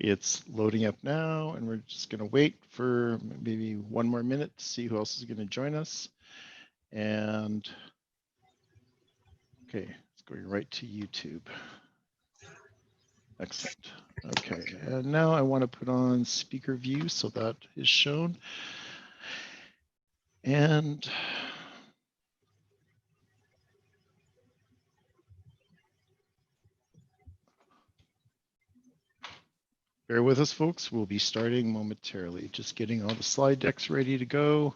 It's loading up now, and we're just going to wait for maybe one more minute to see who else is going to join us. And okay, it's going right to YouTube. Excellent. Okay, and now I want to put on speaker view so that is shown. And bear with us, folks. We'll be starting momentarily. Just getting all the slide decks ready to go.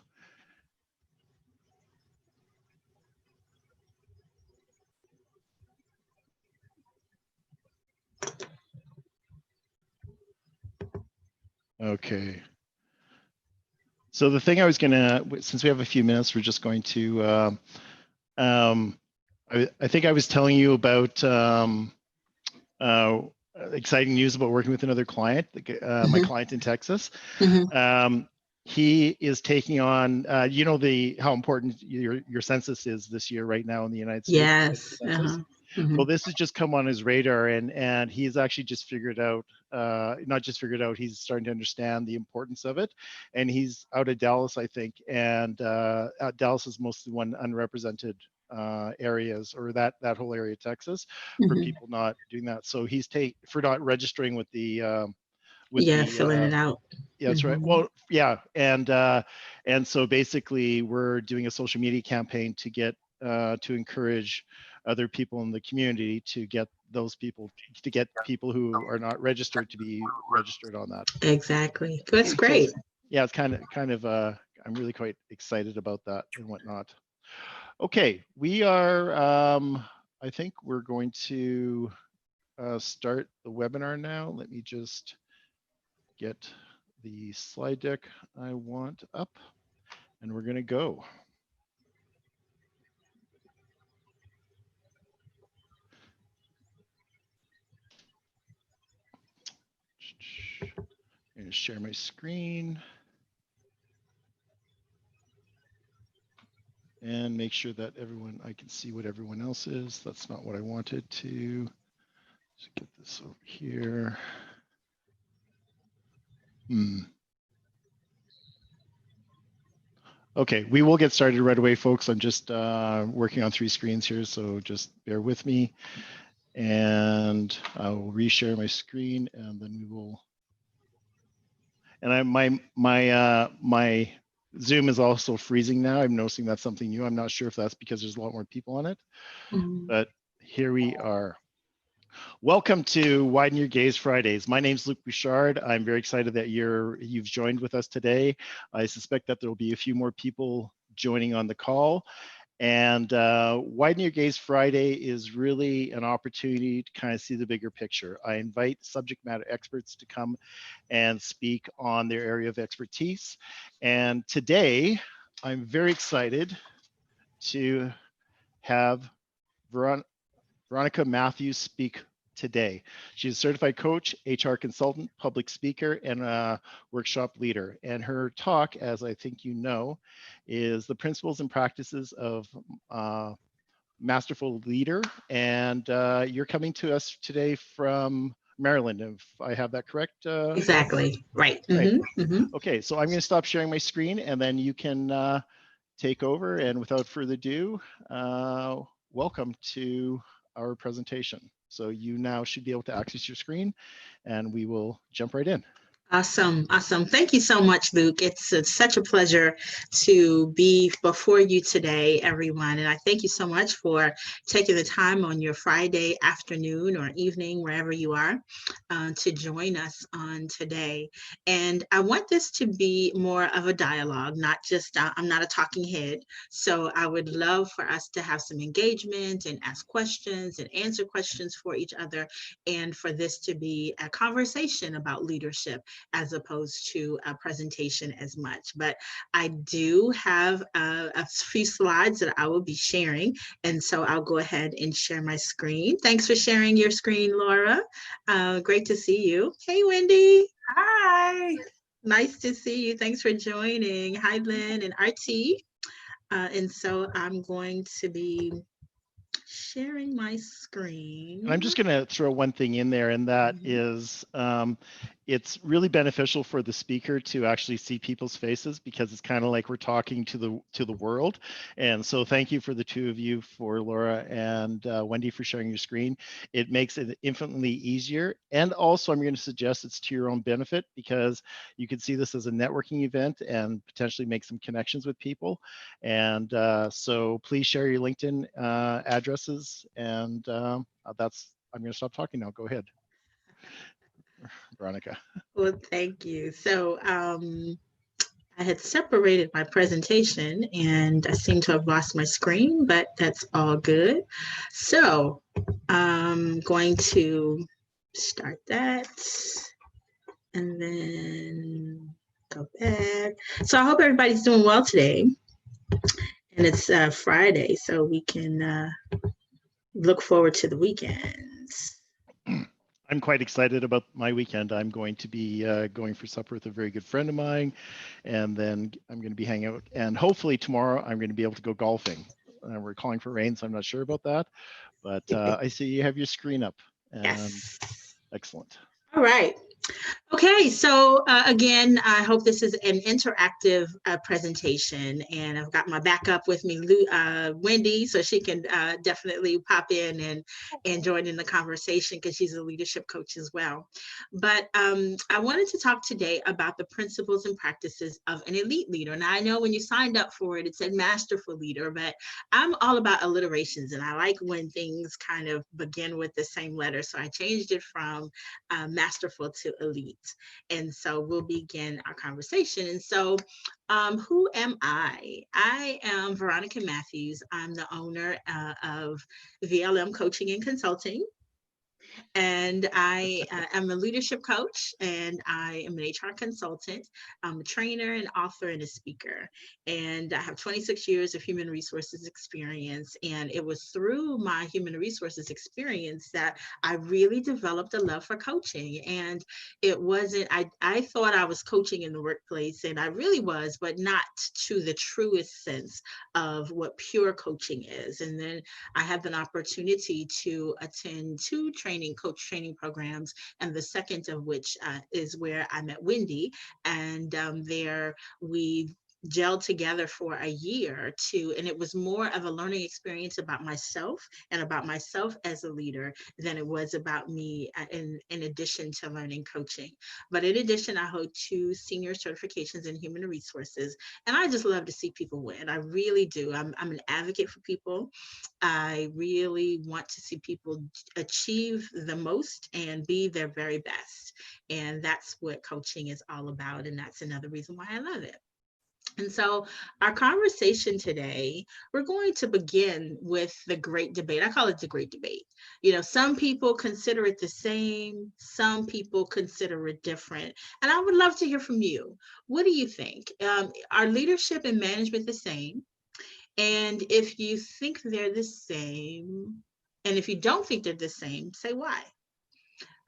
Okay. So the thing I was gonna, since we have a few minutes, we're just going to, I think I was telling you about exciting news about working with another client, my client in Texas. He is taking on, you know, how important your census is this year right now in the United States. Yes. Well, this has just come on his radar, and he's actually just figured out, not just figured out, he's starting to understand the importance of it. And he's out of Dallas, I think, and Dallas is mostly one unrepresented areas, or that whole area of Texas, for people not doing that. So he's for not registering with the filling it out. Yeah, that's right. Well, yeah, and so basically we're doing a social media campaign to get to encourage other people in the community to get those people, to get people who are not registered to be registered on that. Exactly. That's great. So, yeah, it's kind of I'm really quite excited about that and whatnot. Okay, we are I think we're going to start the webinar now. Let me just get the slide deck I want up, and we're going to go. I'm going to share my screen and make sure that I can see what everyone else is. That's not what I wanted to. Just get this over here. Okay, we will get started right away, folks. I'm just working on 3 screens here, so just bear with me. And I will reshare my screen, and then we will. And my Zoom is also freezing now. I'm noticing that's something new. I'm not sure if that's because there's a lot more people on it, but here we are. Welcome to Widen Your Gaze Fridays. My name is Luc Bouchard. I'm very excited that you've joined with us today. I suspect that there will be a few more people joining on the call. And Widen Your Gaze Friday is really an opportunity to kind of see the bigger picture. I invite subject matter experts to come and speak on their area of expertise. And today, I'm very excited to have Veronica Matthews speak today. She's a certified coach, HR consultant, public speaker, and a workshop leader. And her talk, as I think you know, is the principles and practices of Masterful Leader. And you're coming to us today from Maryland, if I have that correct. Exactly, right. Okay, so I'm going to stop sharing my screen, and then you can take over. And without further ado, welcome to our presentation. So you now should be able to access your screen, and we will jump right in. Awesome. Thank you so much, Luc. It's such a pleasure to be before you today, everyone. And I thank you so much for taking the time on your Friday afternoon or evening, wherever you are, to join us on today. And I want this to be more of a dialogue, not just, I'm not a talking head. So I would love for us to have some engagement and ask questions and answer questions for each other, and for this to be a conversation about leadership, as opposed to a presentation as much. But I do have a few slides that I will be sharing, and so I'll go ahead and share my screen. Thanks for sharing your screen, Laura. Great to see you. Hey, Wendy. Hi. Nice to see you. Thanks for joining. Hi, Lynn and RT. And so I'm going to be sharing my screen. And I'm just going to throw one thing in there, and that is it's really beneficial for the speaker to actually see people's faces, because it's kind of like we're talking to the world. And so thank you for the two of you, for Laura and Wendy, for sharing your screen. It makes it infinitely easier. And also, I'm going to suggest it's to your own benefit, because you can see this as a networking event and potentially make some connections with people. And so please share your LinkedIn addresses. And I'm going to stop talking now. Go ahead, Veronica. Well, thank you. So I had separated my presentation and I seem to have lost my screen, but that's all good. So I'm going to start that and then go back. So I hope everybody's doing well today. And it's Friday, so we can look forward to the weekends. I'm quite excited about my weekend. I'm going to be going for supper with a very good friend of mine, and then I'm going to be hanging out. And hopefully tomorrow I'm going to be able to go golfing. We're calling for rain, so I'm not sure about that. But I see you have your screen up. And yes. Excellent. All right. Okay, so again, I hope this is an interactive presentation, and I've got my backup with me, Wendy, so she can definitely pop in and join in the conversation, because she's a leadership coach as well. But I wanted to talk today about the principles and practices of an elite leader. Now, I know when you signed up for it, it said Masterful Leader, but I'm all about alliterations, and I like when things kind of begin with the same letter, so I changed it from Masterful to Elite. And so we'll begin our conversation. And so who am I? I am Veronica Matthews. I'm the owner of VLM Coaching and Consulting. And I am a leadership coach, and I am an HR consultant. I'm a trainer, an author, and a speaker. And I have 26 years of human resources experience. And it was through my human resources experience that I really developed a love for coaching. And it wasn't, I thought I was coaching in the workplace, and I really was, but not to the truest sense of what pure coaching is. And then I had an opportunity to attend two coach training programs, and the second of which is where I met Wendy, and there we gelled together for a year and it was more of a learning experience about myself and about myself as a leader than it was about me in addition to learning coaching. But in addition, I hold 2 senior certifications in human resources, and I just love to see people win. I really do. I'm an advocate for people. I really want to see people achieve the most and be their very best. And that's what coaching is all about. And that's another reason why I love it. And so our conversation today, we're going to begin with the great debate. I call it the great debate. You know, some people consider it the same, some people consider it different. And I would love to hear from you. What do you think? Are leadership and management the same? And if you think they're the same, and if you don't think they're the same, say why.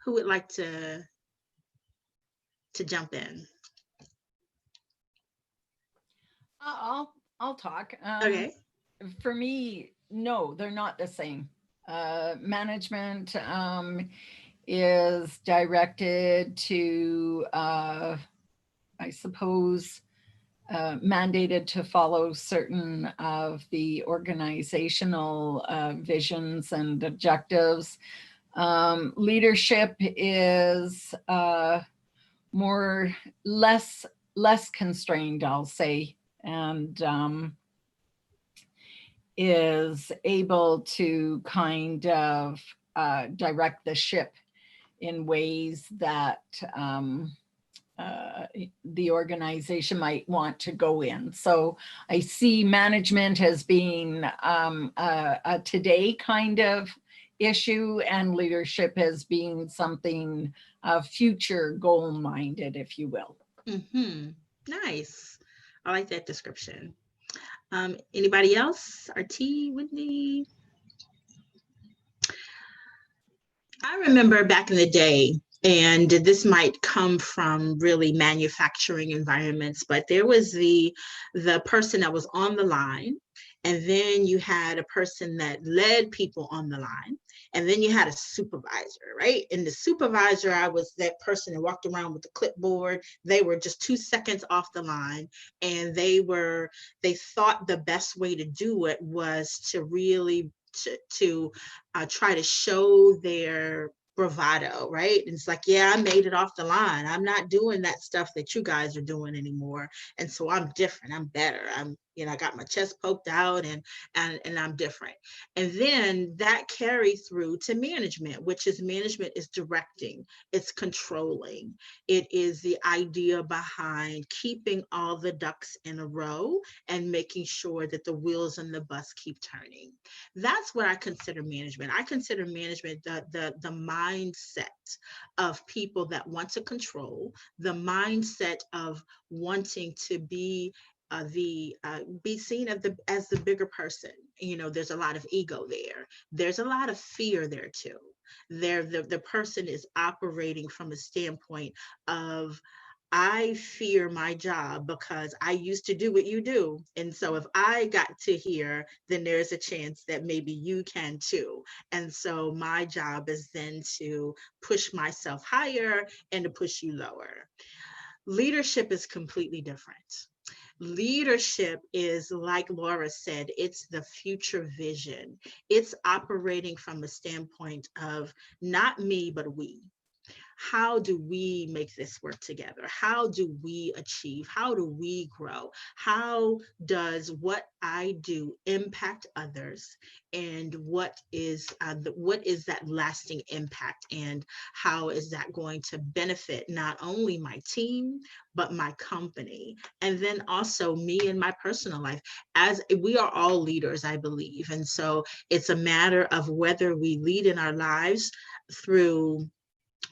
Who would like to jump in? I'll talk. Okay. For me, no, they're not the same. Management is directed to, I suppose, mandated to follow certain of the organizational visions and objectives. Leadership is less constrained, I'll say, and is able to kind of direct the ship in ways that the organization might want to go in. So I see management as being a today kind of issue, and leadership as being something future goal-minded, if you will. Mm-hmm. Nice. I like that description. Anybody else? RT, Whitney? I remember back in the day, and this might come from really manufacturing environments, but there was the person that was on the line, And then you had a person that led people on the line. And then you had a supervisor, right? And the supervisor, I was that person that walked around with the clipboard. They were just 2 seconds off the line. And they thought the best way to do it was to really try to show their bravado, right? And it's like, yeah, I made it off the line. I'm not doing that stuff that you guys are doing anymore. And so I'm different. I'm better. I got my chest poked out and I'm different. And then that carried through to management, which is management is directing, it's controlling. It is the idea behind keeping all the ducks in a row and making sure that the wheels on the bus keep turning. That's what I consider management. I consider management the mindset of people that want to control, the mindset of wanting to be seen as the bigger person. There's a lot of ego there. There's a lot of fear there too. The person is operating from a standpoint of, I fear my job because I used to do what you do. And so if I got to here, then there's a chance that maybe you can too. And so my job is then to push myself higher and to push you lower. Leadership is completely different. Leadership is, like Laura said, it's the future vision. It's operating from a standpoint of not me, but we. How do we make this work together? How do we achieve? How do we grow? How does what I do impact others? And what is that lasting impact? And how is that going to benefit not only my team, but my company? And then also me in my personal life, as we are all leaders, I believe. And so it's a matter of whether we lead in our lives through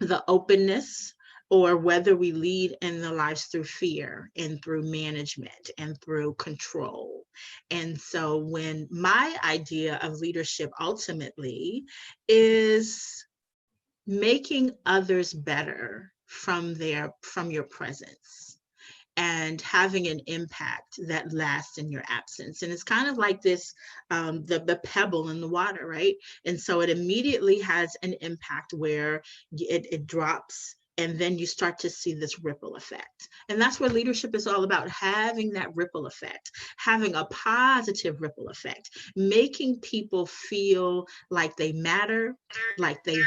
the openness, or whether we lead in the lives through fear and through management and through control. And so when my idea of leadership ultimately is making others better from your presence and having an impact that lasts in your absence. And it's kind of like this, the pebble in the water, right? And so it immediately has an impact where it drops, and then you start to see this ripple effect. And that's what leadership is all about, having that ripple effect, having a positive ripple effect, making people feel like they matter, like they're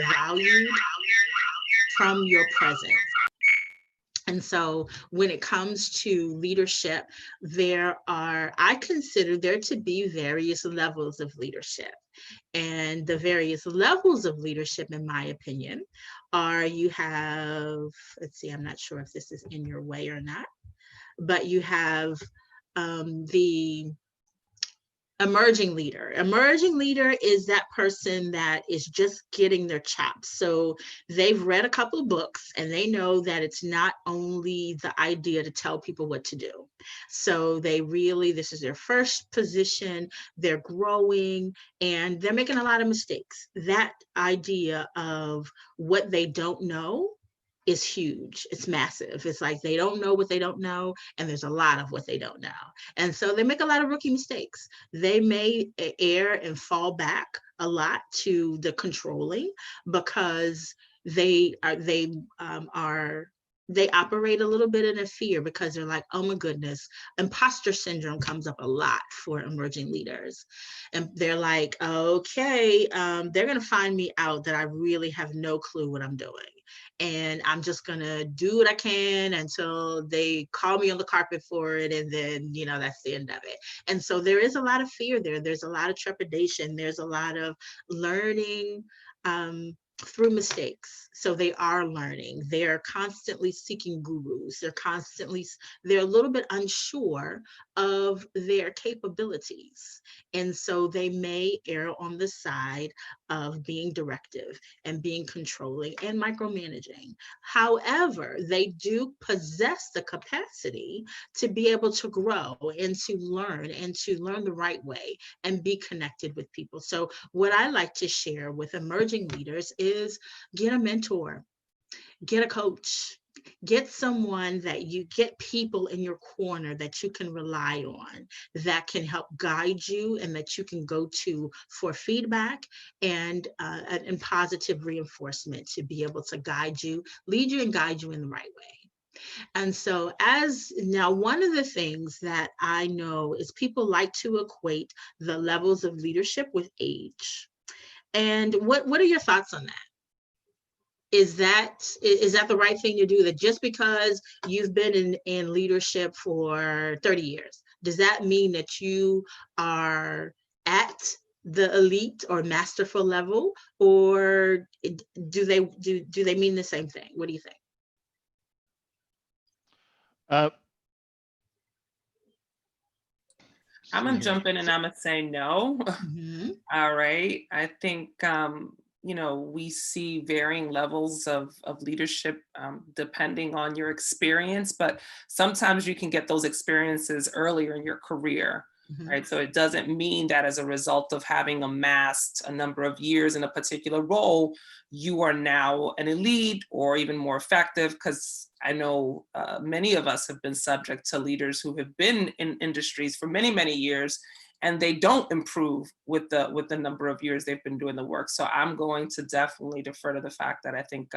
valued from your presence. And so when it comes to leadership, I consider there to be various levels of leadership. And the various levels of leadership, in my opinion, you have, let's see, I'm not sure if this is in your way or not, but you have the emerging leader. Emerging leader is that person that is just getting their chops. So they've read a couple of books and they know that it's not only the idea to tell people what to do. So this is their first position, they're growing, and they're making a lot of mistakes. That idea of what they don't know is huge. It's massive. It's like they don't know what they don't know, and there's a lot of what they don't know. And so they make a lot of rookie mistakes. They may err and fall back a lot to the controlling because they operate a little bit in a fear because they're like, oh my goodness, imposter syndrome comes up a lot for emerging leaders. And they're like, okay, they're going to find me out that I really have no clue what I'm doing. And I'm just going to do what I can until they call me on the carpet for it. And then, that's the end of it. And so there is a lot of fear there. There's a lot of trepidation. There's a lot of learning through mistakes. So they are learning. They're constantly seeking gurus. They're a little bit unsure of their capabilities. And so they may err on the side of being directive and being controlling and micromanaging. However, they do possess the capacity to be able to grow and to learn the right way and be connected with people. So what I like to share with emerging leaders is get a mentor, get a coach, Get someone that you get people in your corner that you can rely on, that can help guide you and that you can go to for feedback and positive reinforcement to be able to guide you, lead you and guide you in the right way. And so as now, one of the things that I know is people like to equate the levels of leadership with age. And what are your thoughts on that? Is that the right thing to do? That just because you've been in leadership for 30 years, does that mean that you are at the elite or masterful level, or do they mean the same thing? What do you think? Uh, I'm gonna jump in and I'm gonna say no. Mm-hmm. All right. I think we see varying levels of leadership depending on your experience, but sometimes you can get those experiences earlier in your career. Mm-hmm. Right. So it doesn't mean that as a result of having amassed a number of years in a particular role, you are now an elite or even more effective. Because I know many of us have been subject to leaders who have been in industries for many, many years, and they don't improve with the number of years they've been doing the work. So I'm going to definitely defer to the fact that I think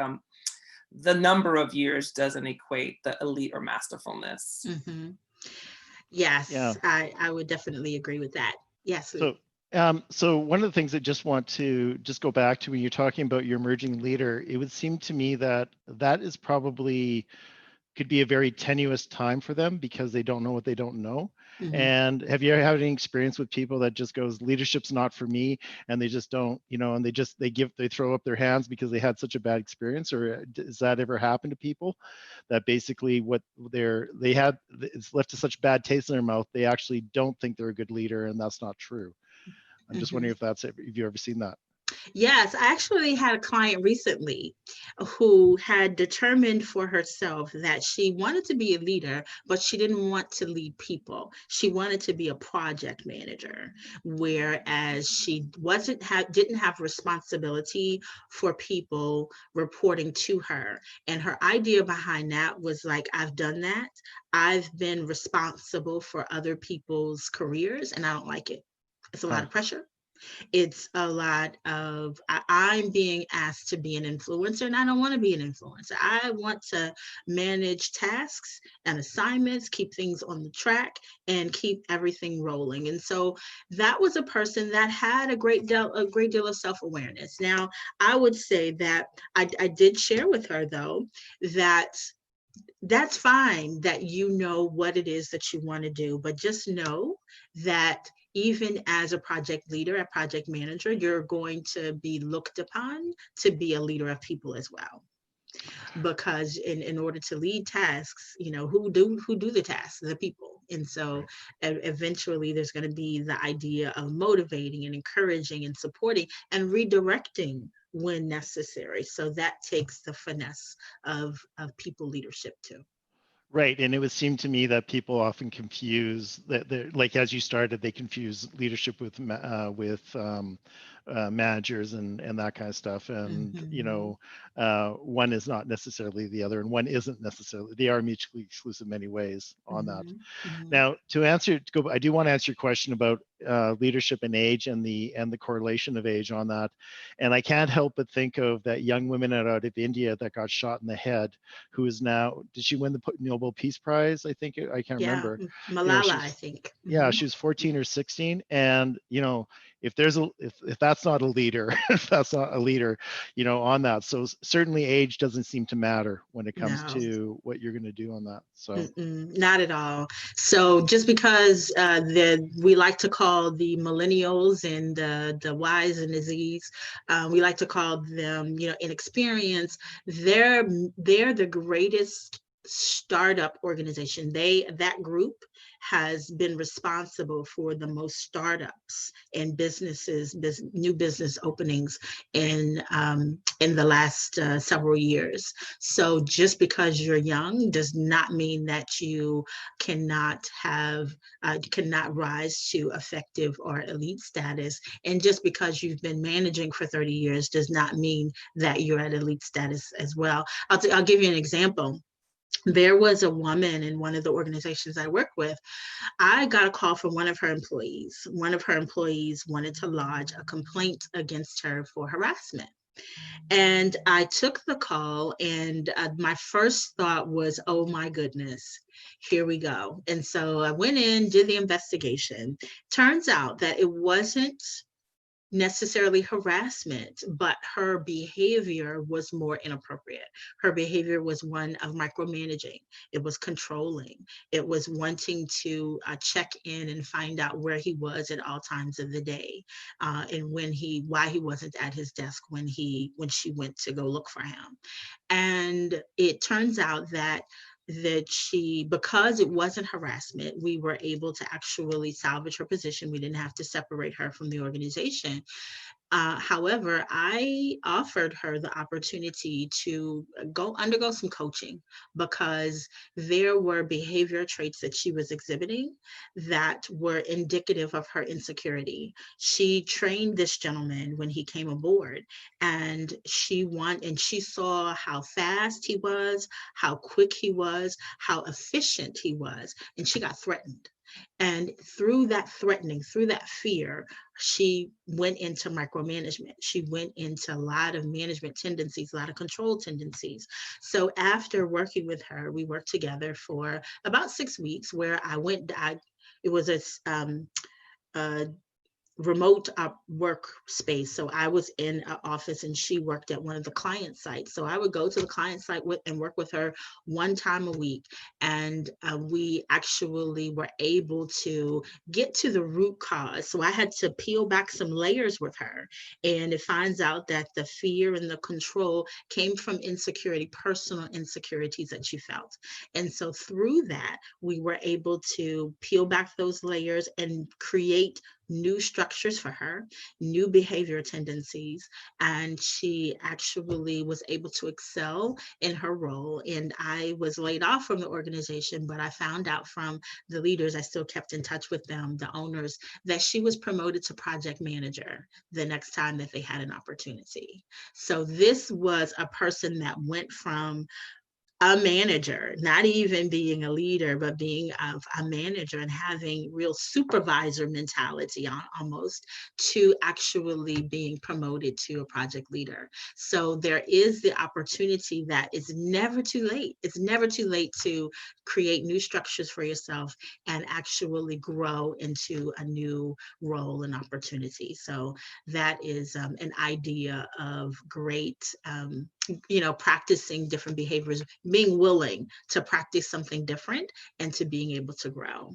the number of years doesn't equate the elite or masterfulness. Mm-hmm. Yes, Yeah. I would definitely agree with that. Yes. So one of the things I just want to just go back to when you're talking about your emerging leader, it would seem to me that that is probably could be a very tenuous time for them because they don't know what they don't know. Mm-hmm. And have you ever had any experience with people that just goes, leadership's not for me, and they just don't, and they throw up their hands because they had such a bad experience? Or does that ever happen to people that basically what it's left to such bad taste in their mouth, they actually don't think they're a good leader, and that's not true? I'm just wondering if you've ever seen that. Yes, I actually had a client recently who had determined for herself that she wanted to be a leader, but she didn't want to lead people. She wanted to be a project manager, whereas she didn't have responsibility for people reporting to her. And her idea behind that was like, I've done that. I've been responsible for other people's careers, and I don't like it. It's a lot of pressure. It's a lot of, I'm being asked to be an influencer, and I don't want to be an influencer. I want to manage tasks and assignments, keep things on the track, and keep everything rolling. And so that was a person that had a great deal of self-awareness. Now, I would say that I did share with her, though, that that's fine that you know what it is that you want to do, but just know that even as a project leader, a project manager, you're going to be looked upon to be a leader of people as well. Because in order to lead tasks, who do the tasks? The people. And so eventually there's going to be the idea of motivating and encouraging and supporting and redirecting when necessary. So that takes the finesse of people leadership too. Right. And it would seem to me that people often confuse that, like, as you started, they confuse leadership with managers and that kind of stuff. And, one is not necessarily the other, and one isn't necessarily, they are mutually exclusive in many ways on that. Now, I do want to answer your question about leadership and age and the correlation of age on that. And I can't help but think of that young woman out of India that got shot in the head, who is now, did she win the Nobel Peace Prize? I can't remember. Malala, I think. Yeah, she was 14 or 16. And, if that's not a leader, if that's not a leader, on that. So certainly age doesn't seem to matter when it comes to what you're going to do on that. So not at all. So just because we like to call the millennials and the Y's and the Z's, we like to call them, inexperienced, they're the greatest startup organization. That group has been responsible for the most startups and new business openings in the last several years. So just because you're young does not mean that you cannot rise to effective or elite status. And just because you've been managing for 30 years does not mean that you're at elite status as well. I'll give you an example. There was a woman in one of the organizations I work with. I got a call from one of her employees. One of her employees wanted to lodge a complaint against her for harassment. And I took the call, and my first thought was, oh my goodness, here we go. And so I went in, did the investigation. Turns out that it wasn't necessarily harassment, but her behavior was more inappropriate. Her behavior was one of micromanaging. It was controlling. It was wanting to check in and find out where he was at all times of the day, and why he wasn't at his desk when she went to go look for him. And it turns out that because it wasn't harassment, we were able to actually salvage her position. We didn't have to separate her from the organization. However, I offered her the opportunity to undergo some coaching, because there were behavior traits that she was exhibiting that were indicative of her insecurity. She trained this gentleman when he came aboard, and she saw how fast he was, how quick he was, how efficient he was, and she got threatened. And through that threatening, through that fear, she went into micromanagement. She went into a lot of management tendencies, a lot of control tendencies. So after working with her, we worked together for about 6 weeks, where it was a remote workspace. So I was in an office and she worked at one of the client sites. So I would go to the client site and work with her one time a week. And we actually were able to get to the root cause. So I had to peel back some layers with her. And it finds out that the fear and the control came from insecurity, personal insecurities that she felt. And so through that, we were able to peel back those layers and create new structures for her, new behavior tendencies, and she actually was able to excel in her role. And I was laid off from the organization, but I found out from the leaders, I still kept in touch with them, the owners, that she was promoted to project manager the next time that they had an opportunity. So this was a person that went from a manager, not even being a leader, but being a manager and having real supervisor mentality almost, to actually being promoted to a project leader. So there is the opportunity that it's never too late. It's never too late to create new structures for yourself and actually grow into a new role and opportunity. So that is an idea of great, practicing different behaviors, being willing to practice something different and to being able to grow.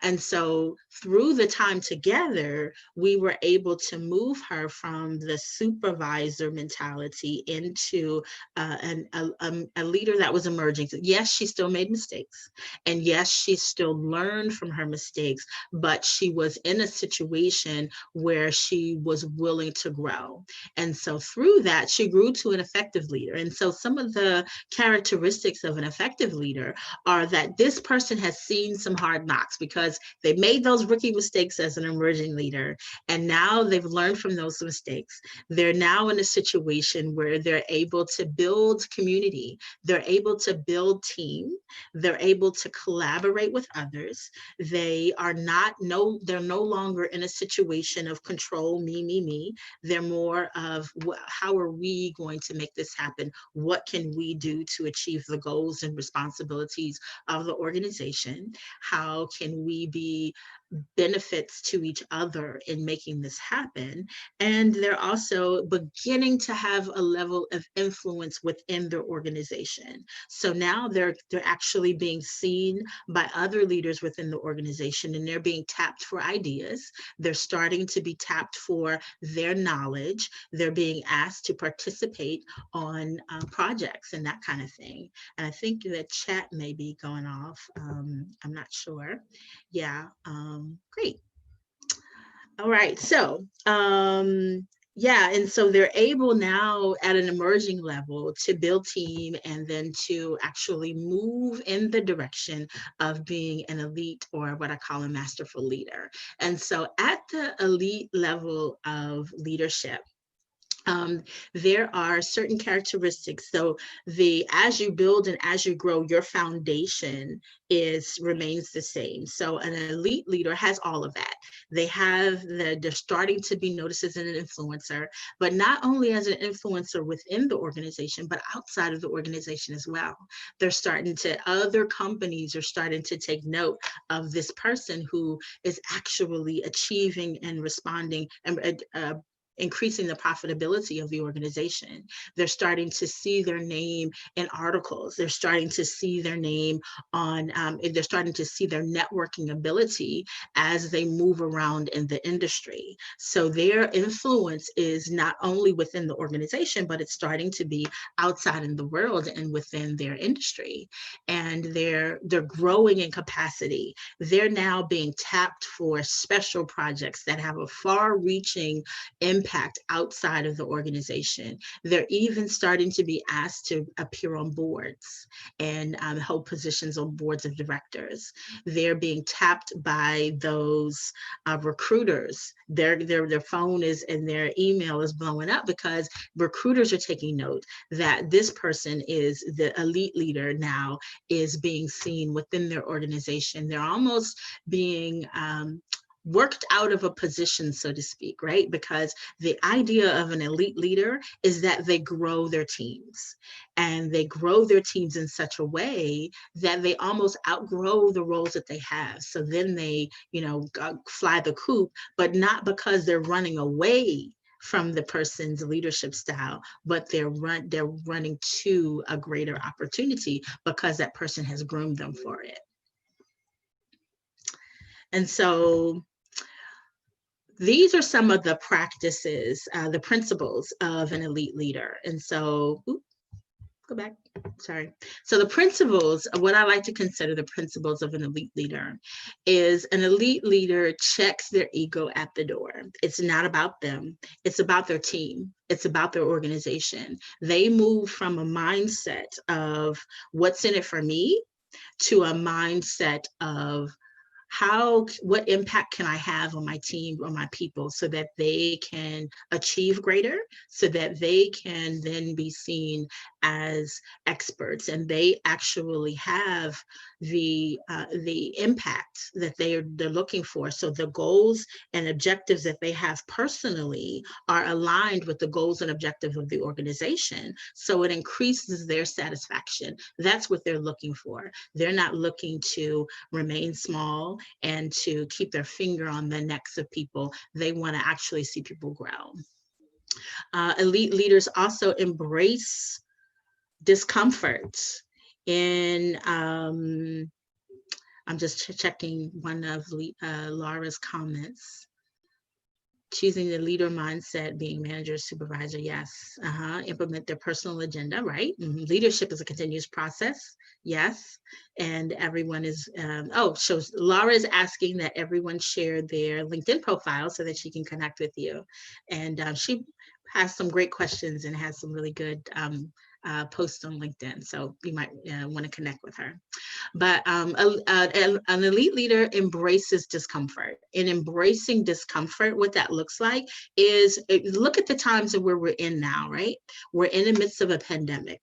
And so through the time together, we were able to move her from the supervisor mentality into a leader that was emerging. Yes, she still made mistakes. And yes, she still learned from her mistakes, but she was in a situation where she was willing to grow. And so through that, she grew to an effective leader. And so some of the characteristics of an effective leader are that this person has seen some hard knocks, because they made those rookie mistakes as an emerging leader. And now they've learned from those mistakes. They're now in a situation where they're able to build community. They're able to build team. They're able to collaborate with others. They're no longer in a situation of control, me. They're more of, how are we going to make this happen? What can we do to achieve the goals and responsibilities of the organization? How can we be benefits to each other in making this happen. And they're also beginning to have a level of influence within their organization. So now they're actually being seen by other leaders within the organization, and they're being tapped for ideas. They're starting to be tapped for their knowledge. They're being asked to participate on projects and that kind of thing. And I think the chat may be going off. I'm not sure. Yeah, great. All right, so yeah, and so they're able now at an emerging level to build team and then to actually move in the direction of being an elite, or what I call a masterful leader. And so at the elite level of leadership, there are certain characteristics. So as you build and as you grow, your foundation remains the same. So an elite leader has all of that. They're starting to be noticed as an influencer, but not only as an influencer within the organization, but outside of the organization as well. Other companies are starting to take note of this person who is actually achieving and responding and increasing the profitability of the organization. They're starting to see their name in articles. They're starting to see their name they're starting to see their networking ability as they move around in the industry. So their influence is not only within the organization, but it's starting to be outside in the world and within their industry. And they're growing in capacity. They're now being tapped for special projects that have a far-reaching impact outside of the organization. They're even starting to be asked to appear on boards and hold positions on boards of directors. They're being tapped by those recruiters. Their phone is and their email is blowing up because recruiters are taking note that this person is the elite leader now, is being seen within their organization. They're almost being worked out of a position, so to speak, right? Because the idea of an elite leader is that they grow their teams, and they grow their teams in such a way that they almost outgrow the roles that they have. So then they, fly the coop, but not because they're running away from the person's leadership style, but they're running to a greater opportunity because that person has groomed them for it. And so these are some of the practices, the principles of an elite leader. And so, go back, sorry. So the principles of what I like to consider the principles of an elite leader is an elite leader checks their ego at the door. It's not about them. It's about their team. It's about their organization. They move from a mindset of what's in it for me to a mindset of what impact can I have on my team, on my people, so that they can achieve greater, so that they can then be seen as experts, and they actually have the impact that they're looking for. So the goals and objectives that they have personally are aligned with the goals and objectives of the organization. So it increases their satisfaction. That's what they're looking for. They're not looking to remain small and to keep their finger on the necks of people. They want to actually see people grow. Elite leaders also embrace discomfort. I'm just checking one of Laura's comments. Choosing the leader mindset, being manager, supervisor, yes. Implement their personal agenda, right? Leadership is a continuous process, yes. And everyone is, so Laura is asking that everyone share their LinkedIn profile so that she can connect with you. And she has some great questions and has some really good posts on LinkedIn. So you might want to connect with her. But an elite leader embraces discomfort. In embracing discomfort, what that looks like is, look at the times where we're in now, right? We're in the midst of a pandemic.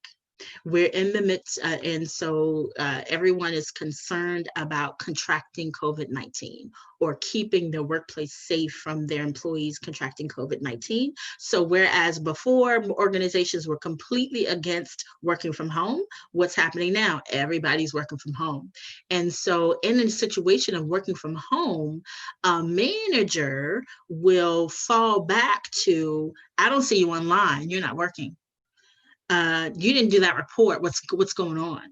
We're in the midst, and so everyone is concerned about contracting COVID-19 or keeping their workplace safe from their employees contracting COVID-19. So whereas before organizations were completely against working from home, what's happening now? Everybody's working from home. And so in a situation of working from home, a manager will fall back to, I don't see you online, you're not working. You didn't do that report. What's going on?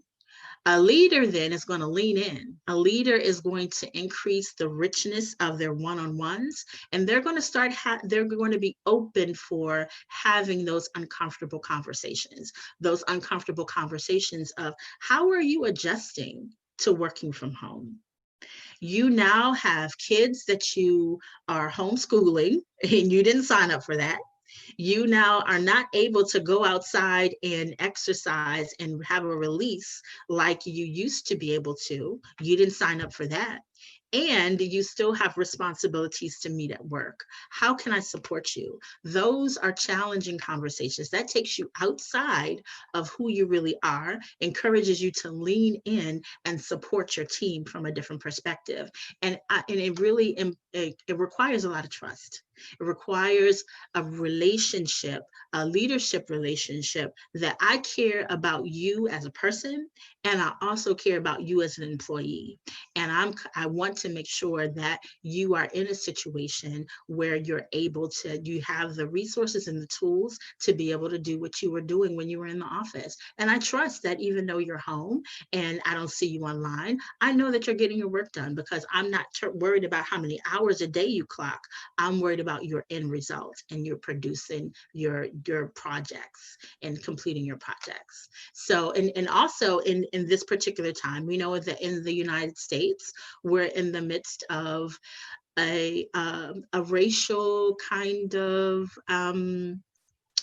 A leader then is going to lean in. A leader is going to increase the richness of their one-on-ones, and they're going to they're going to be open for having those uncomfortable conversations. Those uncomfortable conversations of how are you adjusting to working from home? You now have kids that you are homeschooling, and you didn't sign up for that. You now are not able to go outside and exercise and have a release like you used to be able to. You didn't sign up for that. And you still have responsibilities to meet at work. How can I support you? Those are challenging conversations. That takes you outside of who you really are, encourages you to lean in and support your team from a different perspective. And it really, it requires a lot of trust. It requires a relationship, a leadership relationship, that I care about you as a person, and I also care about you as an employee. And I want to make sure that you are in a situation where you're able to, you have the resources and the tools to be able to do what you were doing when you were in the office. And I trust that even though you're home and I don't see you online, I know that you're getting your work done, because I'm not worried about how many hours a day you clock. I'm worried about your end result, and you're producing your projects and completing your projects. So, and also in this particular time, we know that in the United States, we're in the midst of a racial kind of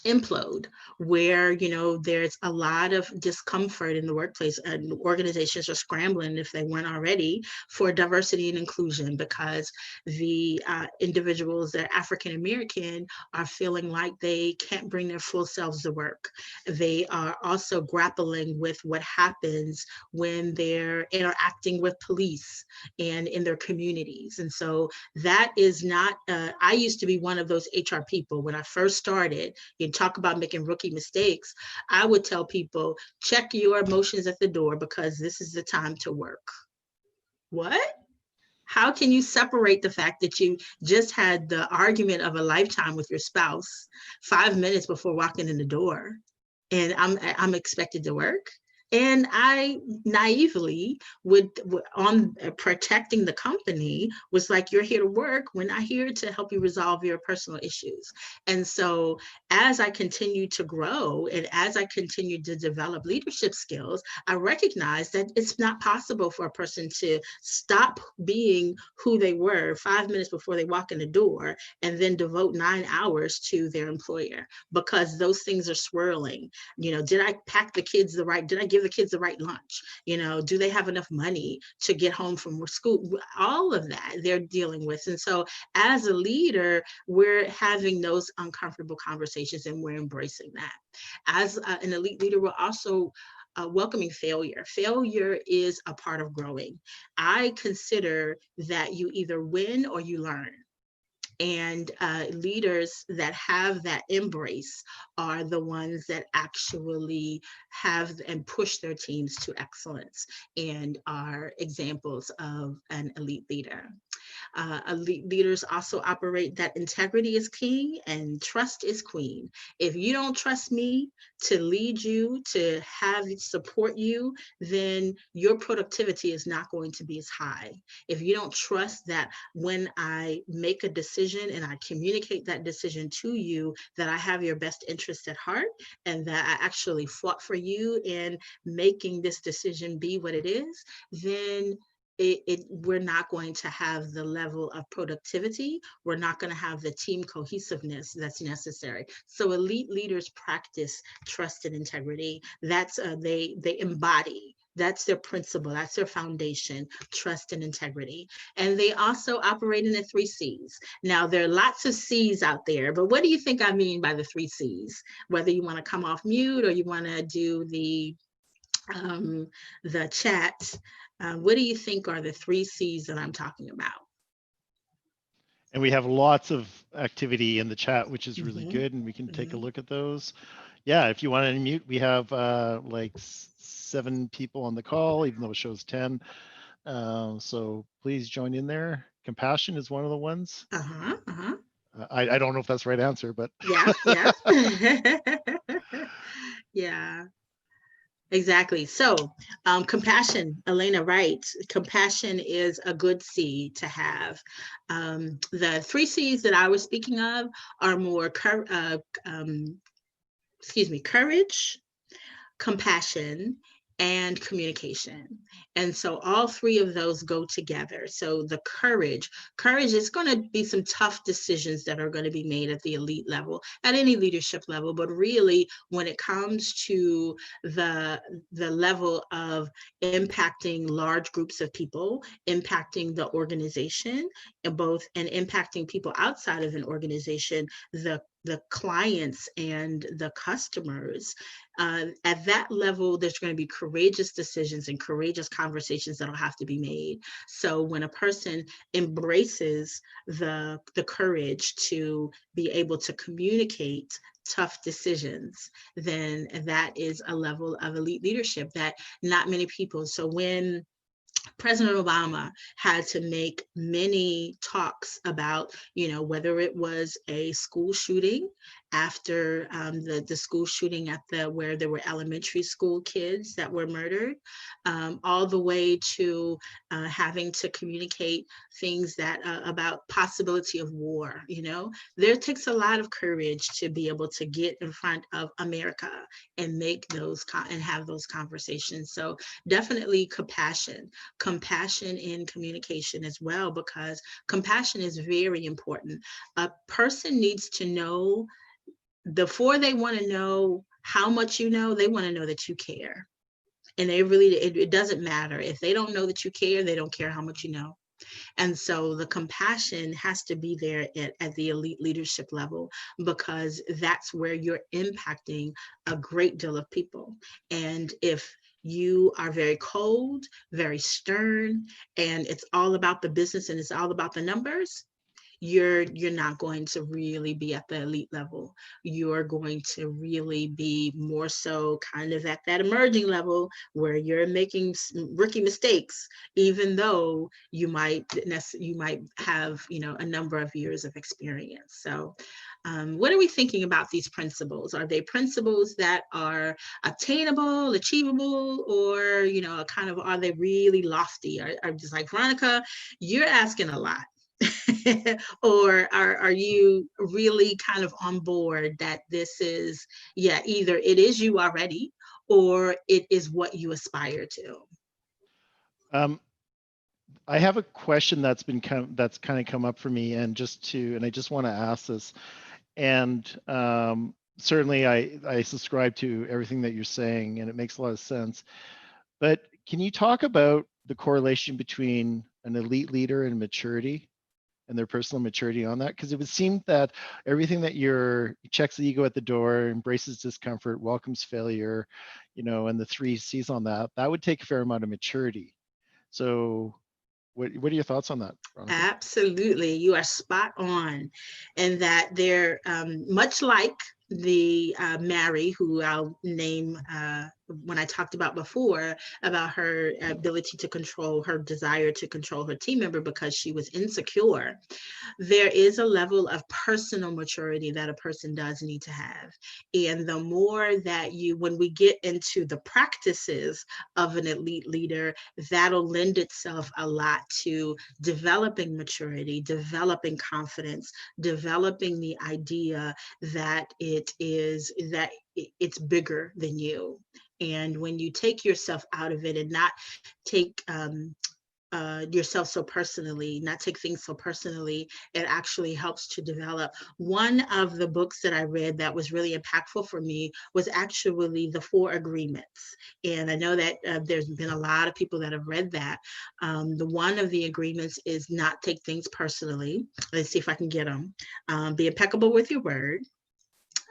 implode, where there's a lot of discomfort in the workplace, and organizations are scrambling, if they weren't already, for diversity and inclusion, because the individuals that are African American are feeling like they can't bring their full selves to work. They are also grappling with what happens when they're interacting with police and in their communities. And so that is not, I used to be one of those HR people when I first started. You talk about making rookie mistakes. I would tell people, check your emotions at the door, because this is the time to work. What? How can you separate the fact that you just had the argument of a lifetime with your spouse 5 minutes before walking in the door, and I'm expected to work? And I naively would on protecting the company, was like, you're here to work, we're not here to help you resolve your personal issues. And so as I continue to grow, and as I continue to develop leadership skills, I recognize that it's not possible for a person to stop being who they were 5 minutes before they walk in the door and then devote 9 hours to their employer, because those things are swirling. Did I pack the kids did I give the kids the right lunch? Do they have enough money to get home from school? All of that they're dealing with. And so as a leader, we're having those uncomfortable conversations, and we're embracing that. As an elite leader, we're also welcoming failure. Failure is a part of growing. I consider that you either win or you learn. And leaders that have that embrace are the ones that actually have and push their teams to excellence, and are examples of an elite leader. Elite leaders also operate that integrity is king and trust is queen. If you don't trust me to lead you, to support you, then your productivity is not going to be as high. If you don't trust that when I make a decision and I communicate that decision to you, that I have your best interest at heart, and that I actually fought for you in making this decision be what it is, then we're not going to have the level of productivity. We're not going to have the team cohesiveness that's necessary. So elite leaders practice trust and integrity. That's they embody That's their principle. That's their foundation, trust and integrity. And they also operate in the 3 C's. Now, there are lots of C's out there, but what do you think I mean by the 3 C's? Whether you want to come off mute or you want to do the chat, what do you think are the 3 C's that I'm talking about? And we have lots of activity in the chat, which is really Mhm. good, and we can take a look at those. Yeah, if you want to unmute, we have like 7 people on the call, even though it shows 10. So please join in there. Compassion is one of the ones. I don't know if that's the right answer, but Yeah, yeah. Yeah, exactly. So compassion, Elena writes, compassion is a good C to have. The 3 C's that I was speaking of are more courage, compassion, and communication. And so all 3 of those go together. So the courage is going to be some tough decisions that are going to be made at the elite level, at any leadership level. But really, when it comes to the level of impacting large groups of people, impacting the organization, and impacting people outside of an organization, the clients and the customers, at that level, there's going to be courageous decisions and courageous conversations that'll have to be made. So when a person embraces the courage to be able to communicate tough decisions, then that is a level of elite leadership that not many people. So when President Obama had to make many talks about, whether it was a school shooting after the school shooting where there were elementary school kids that were murdered, all the way to having to communicate things that about possibility of war. There takes a lot of courage to be able to get in front of America and make those and have those conversations. So definitely compassion in communication as well, because compassion is very important. A person needs to know, before they want to know how much you know, they want to know that you care. And it doesn't matter. If they don't know that you care, they don't care how much you know. And so the compassion has to be there at the elite leadership level, because that's where you're impacting a great deal of people. And if you are very cold, very stern, and it's all about the business and it's all about the numbers, you're not going to really be at the elite level. You're going to really be more so kind of at that emerging level where you're making rookie mistakes, even though you might have a number of years of experience. So what are we thinking about these principles? Are they principles that are attainable, achievable, or kind of, are they really lofty? Are just like, Veronica, you're asking a lot. Or are you really kind of on board that this is, either it is you already, or it is what you aspire to? I have a question that's kind of come up for me, and I just want to ask this. And certainly I subscribe to everything that you're saying, and it makes a lot of sense. But can you talk about the correlation between an elite leader and maturity, and their personal maturity on that? Because it would seem that everything that checks the ego at the door, embraces discomfort, welcomes failure, and the 3 C's on that would take a fair amount of maturity. So what are your thoughts on that, Veronica? Absolutely. You are spot on. And that they're much like the Mary, who I'll name when I talked about before, about her ability to control, her desire to control her team member because she was insecure. There is a level of personal maturity that a person does need to have. And the more that when we get into the practices of an elite leader, that'll lend itself a lot to developing maturity, developing confidence, developing the idea that it's bigger than you. And when you take yourself out of it and not take yourself so personally, not take things so personally. It actually helps to develop. One of the books that I read that was really impactful for me was actually The 4 Agreements. And I know that there's been a lot of people that have read that. The one of the agreements is not take things personally. Let's see if I can get them. Be impeccable with your word.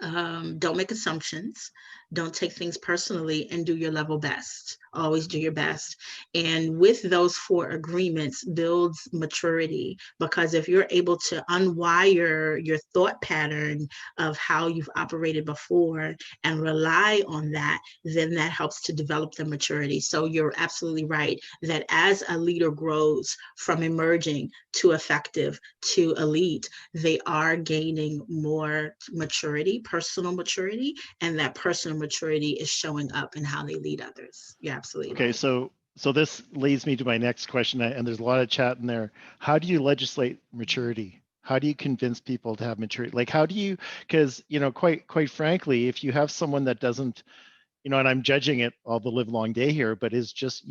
Don't make assumptions, don't take things personally, and do your level best. Always do your best. And with those 4 agreements builds maturity, because if you're able to unwire your thought pattern of how you've operated before and rely on that, then that helps to develop the maturity. So you're absolutely right that as a leader grows from emerging to effective to elite, they are gaining more maturity, personal maturity, and that personal maturity is showing up in how they lead others. You're absolutely Okay, right. so this leads me to my next question, and there's a lot of chat in there. How do you legislate maturity? How do you convince people to have maturity? Like, how do you? Because quite frankly, if you have someone that doesn't, and I'm judging it all the live long day here, but is just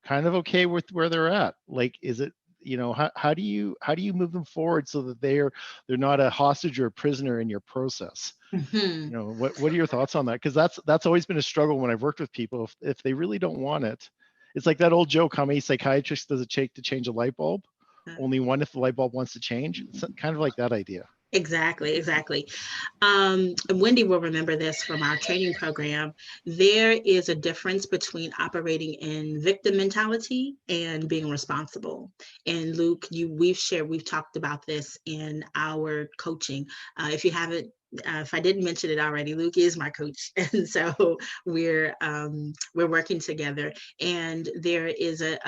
kind of okay with where they're at. Like, is it? How do you move them forward so that they're not a hostage or a prisoner in your process? Mm-hmm. What are your thoughts on that? Because that's always been a struggle when I've worked with people. If they really don't want it, it's like that old joke: how many psychiatrists does it take to change a light bulb? Only one if the light bulb wants to change. It's kind of like that idea. Exactly, exactly. Wendy will remember this from our training program. There is a difference between operating in victim mentality and being responsible. And Luke, we've talked about this in our coaching. If you haven't, if I didn't mention it already, Luke is my coach, and so we're working together. And there is a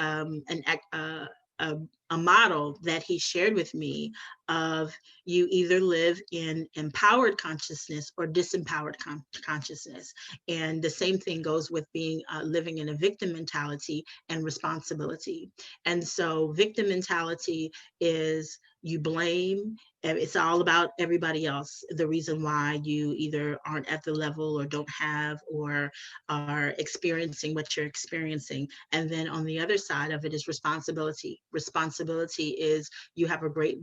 model that he shared with me of you either live in empowered consciousness or disempowered consciousness. And the same thing goes with being living in a victim mentality and responsibility. And so victim mentality is you blame, it's all about everybody else. The reason why you either aren't at the level or don't have or are experiencing what you're experiencing. And then on the other side of it is responsibility. Responsibility is you have a great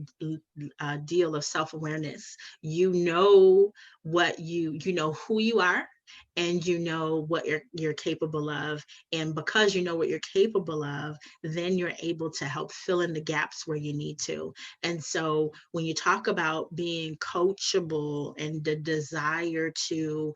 deal of self-awareness. You know what you know who you are, and you know what you're capable of. And because you know what you're capable of, then you're able to help fill in the gaps where you need to. And so when you talk about being coachable and the desire to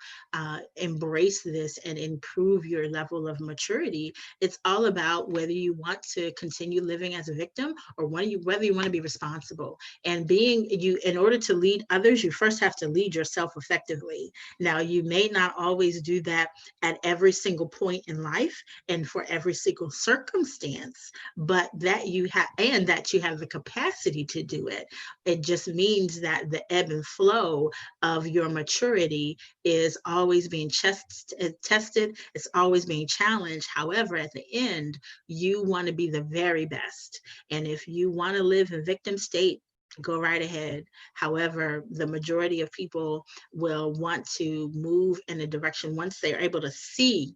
embrace this and improve your level of maturity, it's all about whether you want to continue living as a victim or whether you want to be responsible. And in order to lead others, you first have to lead yourself effectively. Now, you may not always do that at every single point in life and for every single circumstance, but that you have the capacity to do it. It just means that the ebb and flow of your maturity is always being tested. It's always being challenged. However, at the end, you want to be the very best. And if you want to live in victim state, go right ahead. However, the majority of people will want to move in a direction once they're able to see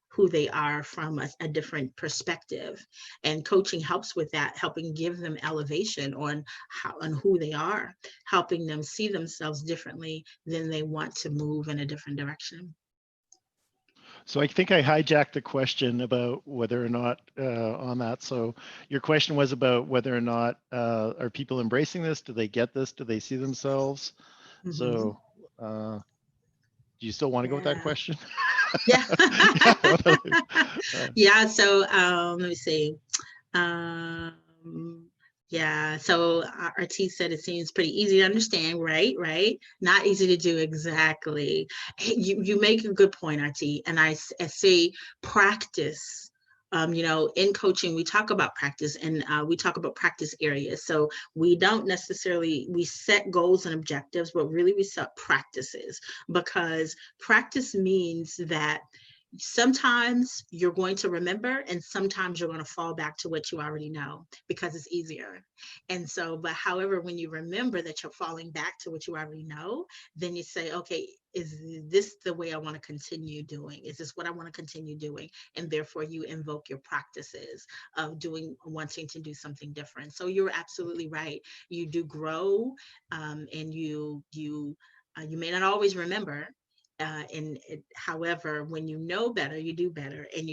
who they are from a different perspective. And coaching helps with that, helping give them elevation on who they are, helping them see themselves differently, then they want to move in a different direction. So I think I hijacked the question about whether or not on that. So your question was about whether or not are people embracing this? Do they get this? Do they see themselves? Mm-hmm. So do you still want to go with that question? Yeah. Yeah. So let me see. Yeah, so RT said it seems pretty easy to understand, right? Not easy to do, exactly. You make a good point, RT, and I say practice. In coaching, we talk about practice, and we talk about practice areas. So we don't necessarily, we set goals and objectives, but really we set practices, because practice means that sometimes you're going to remember and sometimes you're going to fall back to what you already know because it's easier. And so, but however, when you remember that you're falling back to what you already know, then you say, okay, is this the way I want to continue doing? Is this what I want to continue doing? And therefore you invoke your practices of wanting to do something different. So you're absolutely right. You do grow, and you may not always remember. However, when you know better, you do better, and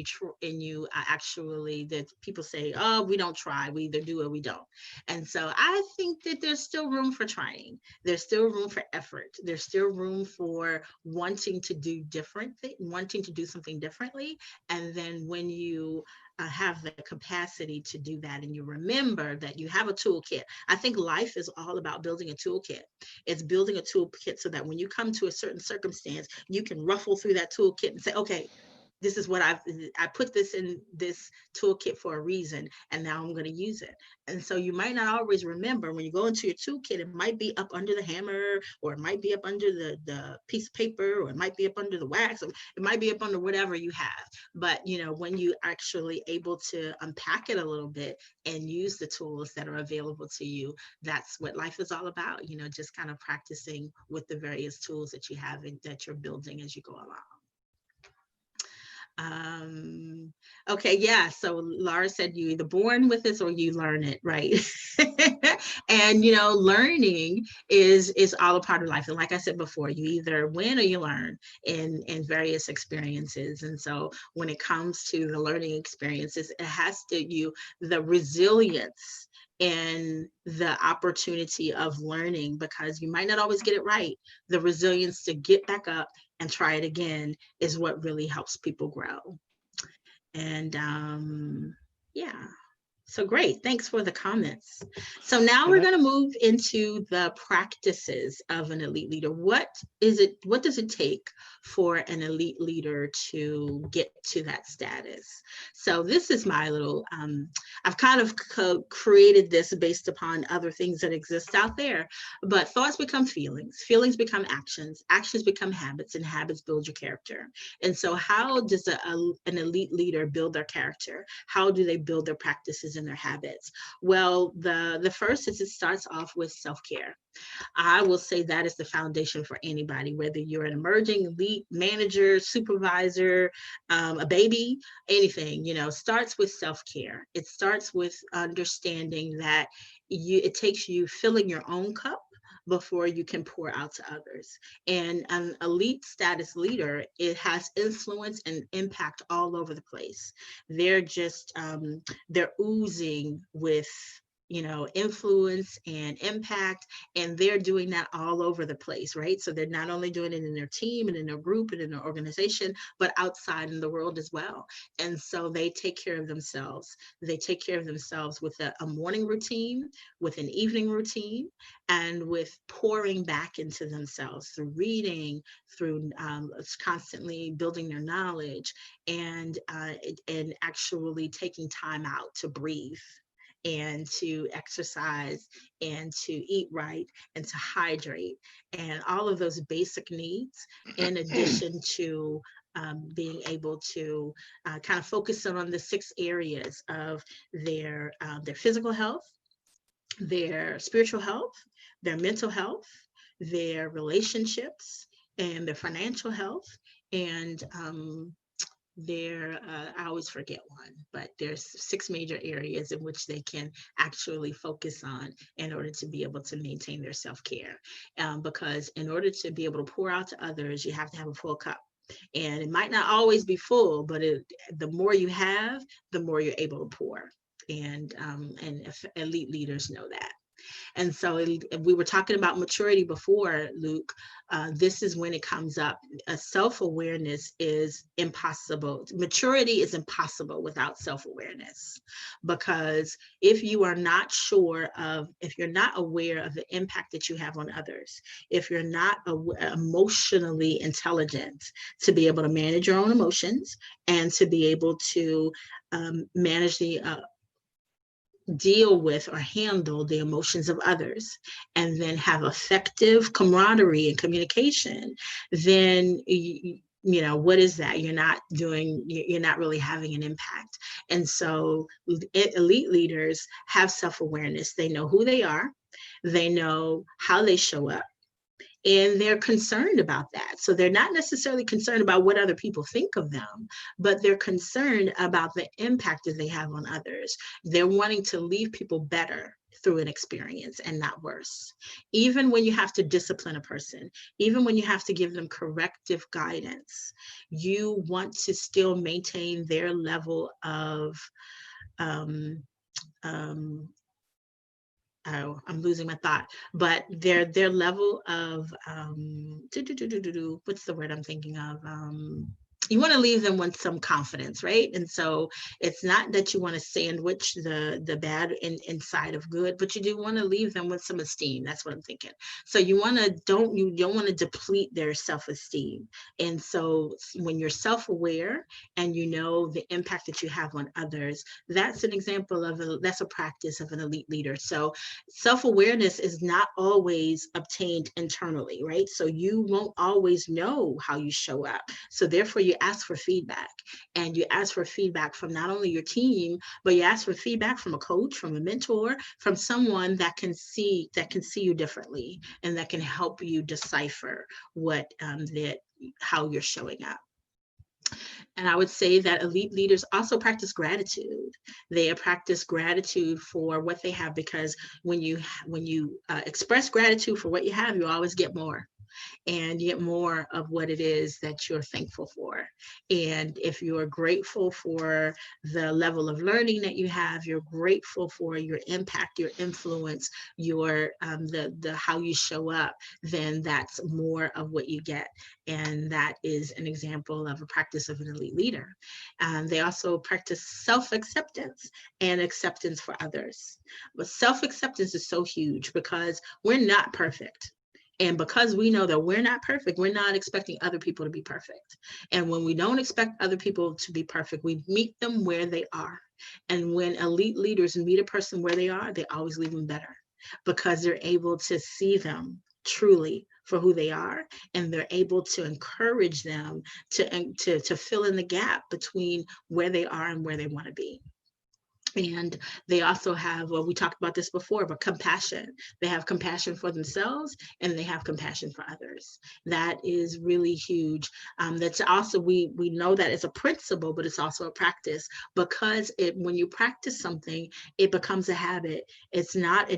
you actually, that people say, oh, we don't try, we either do or we don't. And so I think that there's still room for trying. There's still room for effort. There's still room for wanting to do wanting to do something differently. And then when you have the capacity to do that, and you remember that you have a toolkit. I think life is all about building a toolkit. It's building a toolkit so that when you come to a certain circumstance, you can ruffle through that toolkit and say, okay, this is what I put this in this toolkit for a reason, and now I'm going to use it. And so you might not always remember when you go into your toolkit, it might be up under the hammer, or it might be up under the piece of paper, or it might be up under the wax, or it might be up under whatever you have. But when you actually able to unpack it a little bit and use the tools that are available to you, that's what life is all about. Just kind of practicing with the various tools that you have and that you're building as you go along. Okay, yeah, so Laura said you either born with this or you learn it, right? And learning is all a part of life. And like I said before, you either win or you learn in various experiences. And so when it comes to the learning experiences, it has to the resilience and the opportunity of learning, because you might not always get it right. The resilience to get back up and try it again is what really helps people grow. And yeah, so great. Thanks for the comments. So now we're going to move into the practices of an elite leader. What does it take for an elite leader to get to that status? So this is my little, I've kind of created this based upon other things that exist out there, but thoughts become feelings, feelings become actions, actions become habits, and habits build your character. And so how does an elite leader build their character? How do they build their practices and their habits? Well, the first is it starts off with self-care. I will say that is the foundation for anybody, whether you're an emerging elite manager, supervisor, a baby, anything, starts with self-care. It starts with understanding that it takes you filling your own cup before you can pour out to others. And an elite status leader, it has influence and impact all over the place. They're just, they're oozing with influence and impact, and they're doing that all over the place, right? So they're not only doing it in their team and in their group and in their organization, but outside in the world as well. And so they take care of themselves. They take care of themselves with a morning routine, with an evening routine, and with pouring back into themselves through reading, through constantly building their knowledge, and actually taking time out to breathe, and to exercise, and to eat right, and to hydrate, and all of those basic needs, in addition to being able to kind of focus on the 6 areas of their physical health, their spiritual health, their mental health, their relationships, and their financial health, and I always forget one, but there's 6 major areas in which they can actually focus on in order to be able to maintain their self-care. Because in order to be able to pour out to others, you have to have a full cup. And it might not always be full, but the more you have, the more you're able to pour. And elite leaders know that. And so we were talking about maturity before, Luke. This is when it comes up. Self-awareness is impossible. Maturity is impossible without self-awareness, because if you are not if you're not aware of the impact that you have on others, if you're not emotionally intelligent to be able to manage your own emotions, and to be able to manage deal with or handle the emotions of others, and then have effective camaraderie and communication, then what is that? You're not really having an impact. And so elite leaders have self-awareness. They know who they are, they know how they show up, And they're concerned about that. So they're not necessarily concerned about what other people think of them, but they're concerned about the impact that they have on others. They're wanting to leave people better through an experience and not worse. Even when you have to discipline a person, even when you have to give them corrective guidance, you want to still maintain their level of oh, I'm losing my thought, but their level of what's the word I'm thinking of? You want to leave them with some confidence, right? And so it's not that you want to sandwich the bad inside of good, but you do want to leave them with some esteem. That's what I'm thinking. So you don't want to deplete their self-esteem. And so when you're self-aware and you know the impact that you have on others, that's an example of that's a practice of an elite leader. So self-awareness is not always obtained internally, right? So you won't always know how you show up. So therefore you ask for feedback, and you ask for feedback from not only your team, but you ask for feedback from a coach, from a mentor, from someone that can see you differently and that can help you decipher how you're showing up. And I would say that elite leaders also practice gratitude. They practice gratitude for what they have, because when you express gratitude for what you have, you always get more. And you get more of what it is that you're thankful for. And if you're grateful for the level of learning that you have, you're grateful for your impact, your influence, your the how you show up, then that's more of what you get. And that is an example of a practice of an elite leader. They also practice self-acceptance and acceptance for others. But self-acceptance is so huge because we're not perfect. And because we know that we're not perfect, we're not expecting other people to be perfect. And when we don't expect other people to be perfect, we meet them where they are. And when elite leaders meet a person where they are, they always leave them better, because they're able to see them truly for who they are, and they're able to encourage them to fill in the gap between where they are and where they want to be. And they also have, well, we talked about this before, but compassion. They have compassion for themselves, and they have compassion for others. That is really huge. That's also, we know that it's a principle, but it's also a practice, because when you practice something, it becomes a habit. It's not,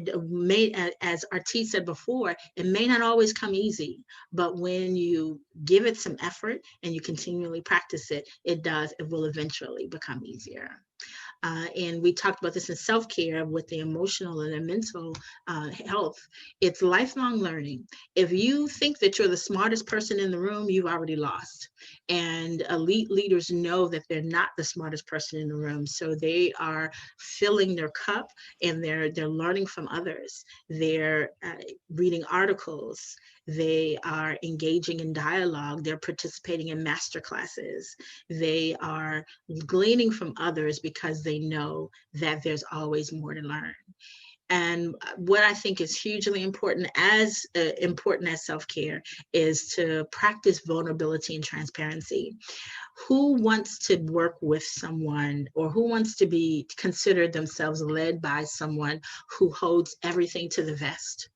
as Artie said before, it may not always come easy, but when you give it some effort and you continually practice it, it will eventually become easier. And we talked about this in self-care with the emotional and the mental health. It's lifelong learning. If you think that you're the smartest person in the room, you've already lost. And elite leaders know that they're not the smartest person in the room. So they are filling their cup, and they're learning from others. They're reading articles. They are engaging in dialogue. They're participating in master classes. They are gleaning from others because they know that there's always more to learn. And what I think is hugely important as self-care is to practice vulnerability and transparency. Who wants to work with someone, or who wants to be considered themselves led by someone who holds everything to the vest?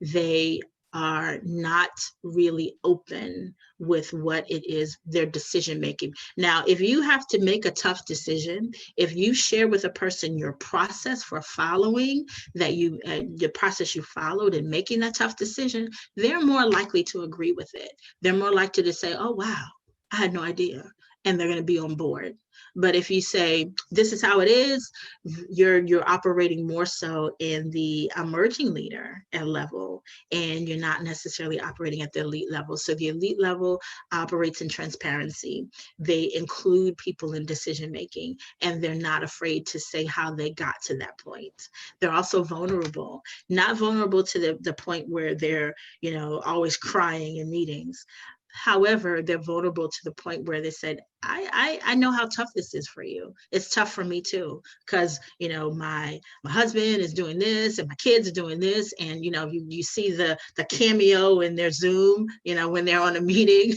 They are not really open with what it is, their decision making. Now, if you have to make a tough decision, if you share with a person your process for following, the process you followed in making that tough decision, they're more likely to agree with it. They're more likely to say, oh, wow, I had no idea. And they're going to be on board. But if you say, this is how it is, you're operating more so in the emerging leader level, and you're not necessarily operating at the elite level. So the elite level operates in transparency. They include people in decision-making, and they're not afraid to say how they got to that point. They're also vulnerable, not vulnerable to the point where they're, always crying in meetings. However, they're vulnerable to the point where they said, I know how tough this is for you. It's tough for me too, because my husband is doing this and my kids are doing this, and you see the cameo in their Zoom, when they're on a meeting,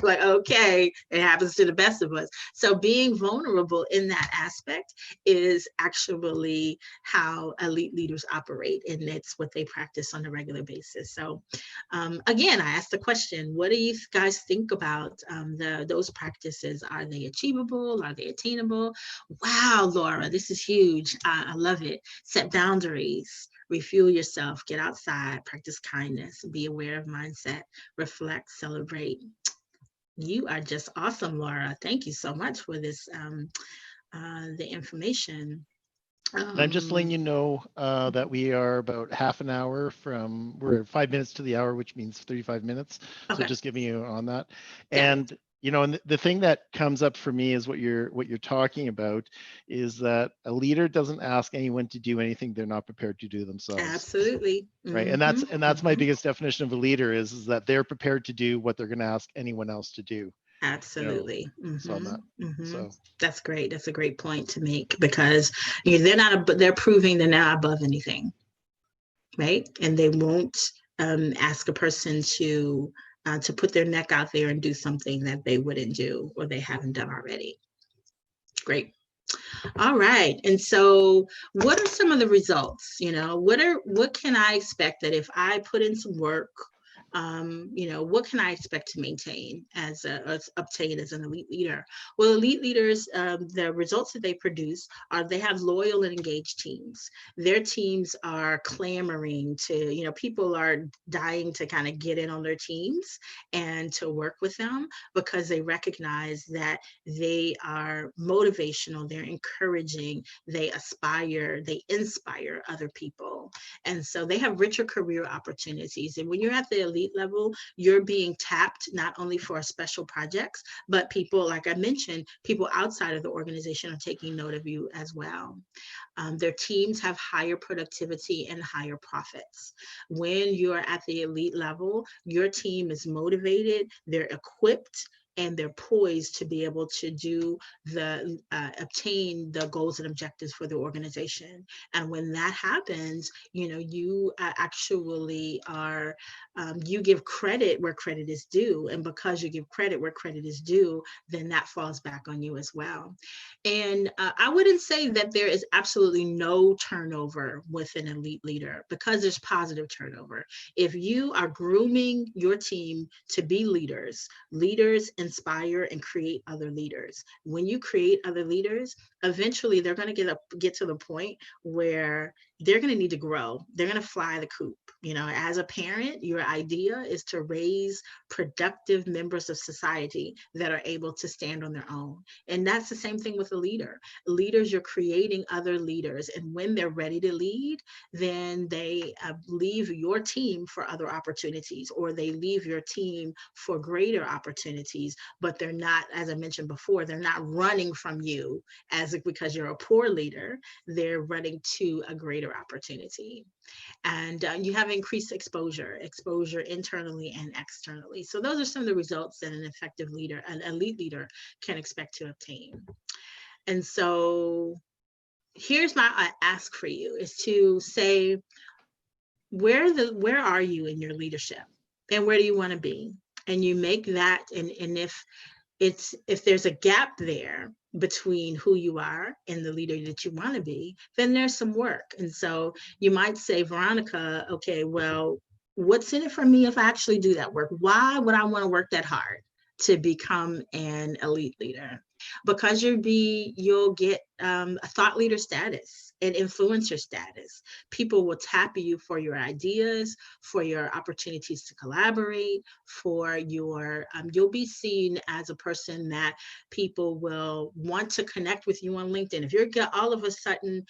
like, okay, it happens to the best of us. So being vulnerable in that aspect is actually how elite leaders operate, and it's what they practice on a regular basis. So again, I asked the question, what do you guys think about those practices? Are they achievable? Are they attainable? Wow, Laura, this is huge. I love it. Set boundaries, refuel yourself, get outside, practice kindness, be aware of mindset, reflect, celebrate. You are just awesome, Laura. Thank you so much for this, the information. And I'm just letting you know that we are about half an hour we're 5 minutes to the hour, which means 35 minutes. Okay. So just giving you on that. Yeah. And and the thing that comes up for me is what you're talking about is that a leader doesn't ask anyone to do anything they're not prepared to do themselves. Absolutely. Right. And that's my biggest definition of a leader is that they're prepared to do what they're going to ask anyone else to do. Absolutely. So that. So that's great. That's a great point to make, because they're proving they're not above anything, right? And they won't ask a person to put their neck out there and do something that they wouldn't do or they haven't done already. Great. All right. And so what are some of the results? What can I expect that if I put in some work, what can I expect to maintain obtain as an elite leader? Well, elite leaders, the results that they produce are they have loyal and engaged teams. Their teams are clamoring to, people are dying to kind of get in on their teams and to work with them, because they recognize that they are motivational, they're encouraging, they inspire other people. And so they have richer career opportunities. And when you're at the elite level, you're being tapped not only for special projects, but people, like I mentioned, people outside of the organization are taking note of you as well. Their teams have higher productivity and higher profits. When you're at the elite level, your team is motivated, they're equipped, and they're poised to be able to obtain the goals and objectives for the organization. And when that happens, you actually are, you give credit where credit is due. And because you give credit where credit is due, then that falls back on you as well. And I wouldn't say that there is absolutely no turnover with an elite leader, because there's positive turnover. If you are grooming your team to be leaders inspire and create other leaders. When you create other leaders, eventually they're going to get to the point where they're going to need to grow. They're going to fly the coop. As a parent, your idea is to raise productive members of society that are able to stand on their own. And that's the same thing with a leader. Leaders, you're creating other leaders. And when they're ready to lead, then they leave your team for other opportunities, or they leave your team for greater opportunities. But they're not, as I mentioned before, they're not running from you because you're a poor leader. They're running to a greater opportunity. And you have increased exposure internally and externally. So those are some of the results that an effective leader, an elite leader, can expect to obtain. And so here's my ask for you, is to say, where are you in your leadership, and where do you want to be? And you make that, and if there's a gap there between who you are and the leader that you want to be, then there's some work. And so you might say, Veronica, okay, well, what's in it for me if I actually do that work? Why would I want to work that hard to become an elite leader? Because you'll get a thought leader status and influencer status. People will tap you for your ideas, for your opportunities to collaborate, for your, you'll be seen as a person that people will want to connect with you on LinkedIn. If you're all of a sudden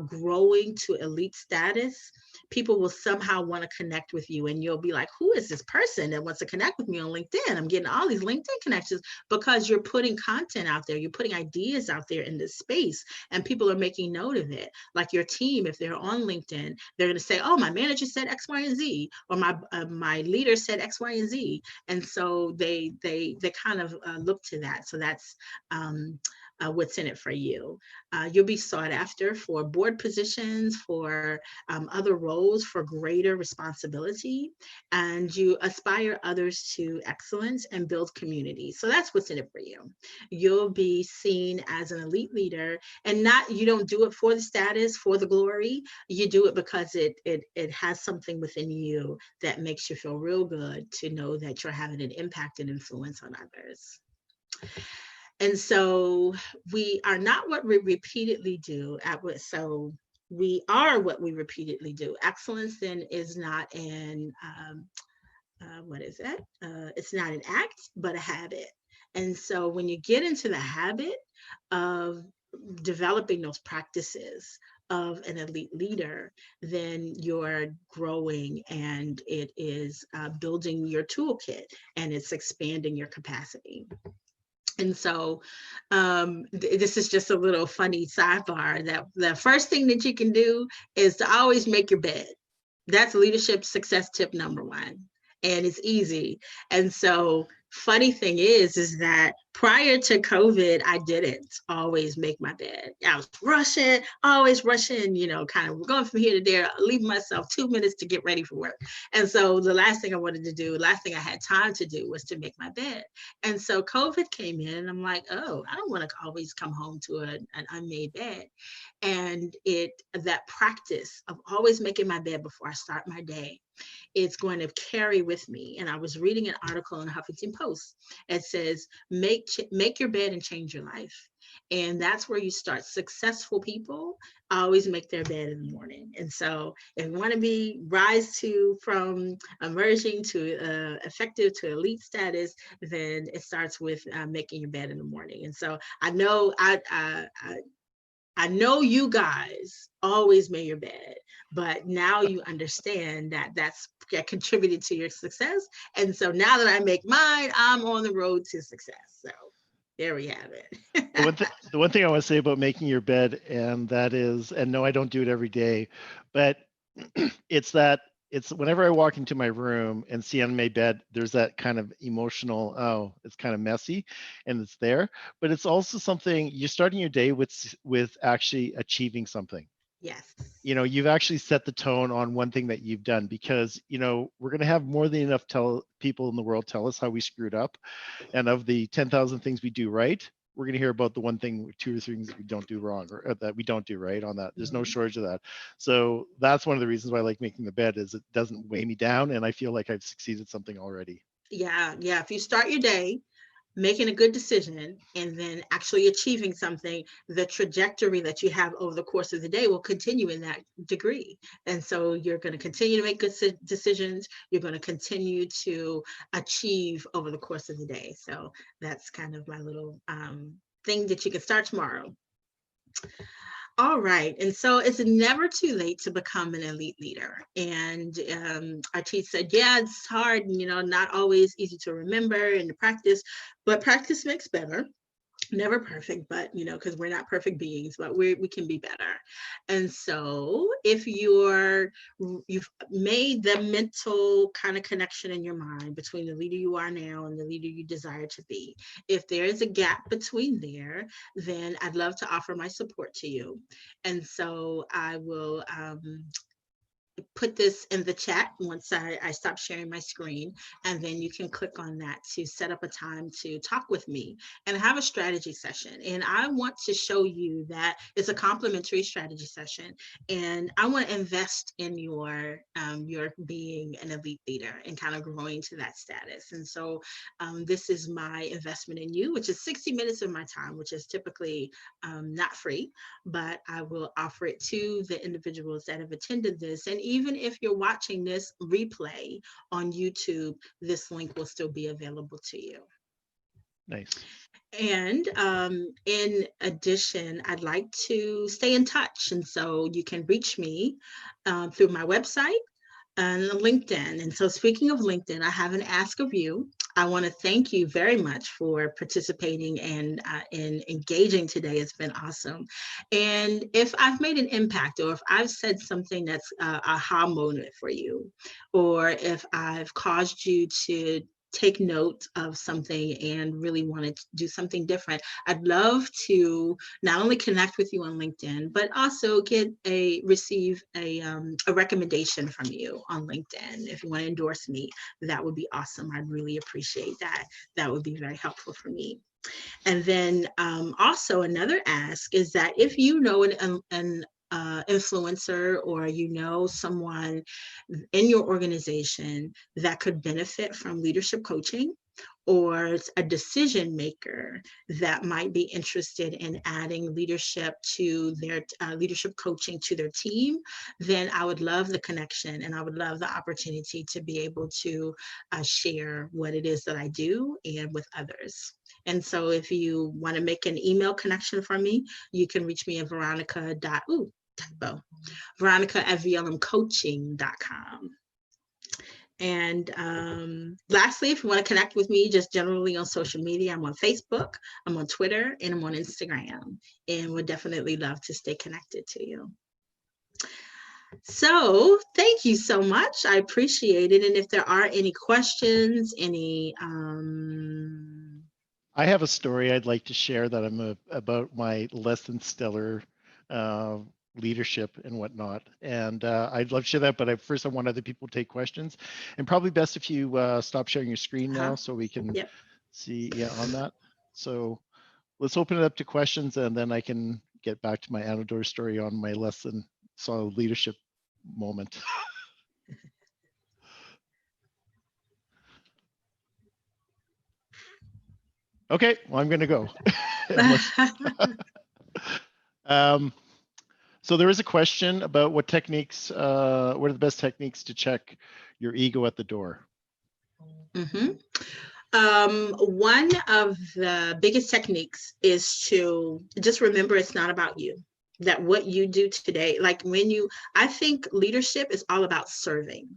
growing to elite status, people will somehow want to connect with you, and you'll be like, who is this person that wants to connect with me on LinkedIn? I'm getting all these LinkedIn connections, because you're putting content out there, you're putting ideas out there in this space, and people are making note of it. like your team, if they're on LinkedIn, they're going to say, oh, my manager said X, Y, and Z, or my leader said X, Y, and Z. And so they kind of look to that. So that's what's in it for you. You'll be sought after for board positions, for other roles, for greater responsibility, and you aspire others to excellence and build community. So that's what's in it for you. You'll be seen as an elite leader, and you don't do it for the status, for the glory. You do it because it has something within you that makes you feel real good to know that you're having an impact and influence on others. And so we are not what we repeatedly do. So we are what we repeatedly do. Excellence then is not an, what is that? It's not an act, but a habit. And so when you get into the habit of developing those practices of an elite leader, then you're growing, and it is building your toolkit, and it's expanding your capacity. And so this is just a little funny sidebar that the first thing that you can do is to always make your bed. That's leadership success tip number 1. And it's easy. And so funny thing is that prior to COVID, I didn't always make my bed. I was always rushing, kind of going from here to there, leaving myself 2 minutes to get ready for work. And so the last thing I had time to do was to make my bed. And so COVID came in, and I'm like, oh, I don't want to always come home to an unmade bed. And that practice of always making my bed before I start my day, it's going to carry with me. And I was reading an article in the Huffington Post. It says, make your bed and change your life. And that's where you start. Successful people always make their bed in the morning. And so if you want to rise from emerging to effective to elite status, then it starts with making your bed in the morning. And so I know you guys always made your bed, but now you understand that that's contributed to your success. And so now that I make mine, I'm on the road to success. So there we have it. The one thing I want to say about making your bed, and that is, and no, I don't do it every day, but it's whenever I walk into my room and see unmade bed, there's that kind of emotional, oh, it's kind of messy, and it's there. But it's also something, you're starting your day with actually achieving something. Yes. You've actually set the tone on one thing that you've done, because, we're going to have more than enough people in the world tell us how we screwed up. And of the 10,000 things we do right, we're going to hear about the one thing, 2 or 3 things that we don't do wrong, or that we don't do right on that. There's no shortage of that. So that's one of the reasons why I like making the bed, is it doesn't weigh me down, and I feel like I've succeeded something already. Yeah. If you start your day making a good decision and then actually achieving something, the trajectory that you have over the course of the day will continue in that degree. And so you're going to continue to make good decisions. You're going to continue to achieve over the course of the day. So that's kind of my little thing that you can start tomorrow. All right. And so it's never too late to become an elite leader. And Artiste said, yeah, it's hard, not always easy to remember and to practice, but practice makes better. Never perfect, but because we're not perfect beings, but we can be better. And so if you've made the mental kind of connection in your mind between the leader you are now and the leader you desire to be, if there is a gap between there, then I'd love to offer my support to you. And so I will put this in the chat once I stop sharing my screen, and then you can click on that to set up a time to talk with me and have a strategy session. And I want to show you that it's a complimentary strategy session, and I want to invest in your being an elite leader and kind of growing to that status. And so this is my investment in you, which is 60 minutes of my time, which is typically not free, but I will offer it to the individuals that have attended this. And even if you're watching this replay on YouTube, this link will still be available to you. Nice. And in addition, I'd like to stay in touch. And so you can reach me through my website and LinkedIn. And so speaking of LinkedIn, I have an ask of you. I want to thank you very much for participating and engaging today. It's been awesome. And if I've made an impact, or if I've said something that's a aha moment for you, or if I've caused you to take note of something and really want to do something different, I'd love to not only connect with you on LinkedIn, but also receive a recommendation from you on LinkedIn. If you want to endorse me, that would be awesome. I'd really appreciate that. That would be very helpful for me. And then also another ask is that if you know an influencer, or you know someone in your organization that could benefit from leadership coaching, or a decision maker that might be interested in adding leadership to their leadership coaching to their team, then I would love the connection, and I would love the opportunity to be able to share what it is that I do and with others. And so if you want to make an email connection for me, you can reach me at veronica@vlmcoaching.com. And lastly, if you want to connect with me just generally on social media, I'm on Facebook, I'm on Twitter, and I'm on Instagram, and would definitely love to stay connected to you. So thank you so much. I appreciate it. And if there are any questions, I have a story I'd like to share that about my less than stellar leadership and whatnot, and I'd love to share that, but first I want other people to take questions, and probably best if you stop sharing your screen now so we can see on that. So let's open it up to questions, and then I can get back to my anecdote story on my less than solid leadership moment. Okay, well, I'm going to go. So there is a question about what techniques, what are the best techniques to check your ego at the door? One of the biggest techniques is to just remember it's not about you. That what you do today, like I think leadership is all about serving.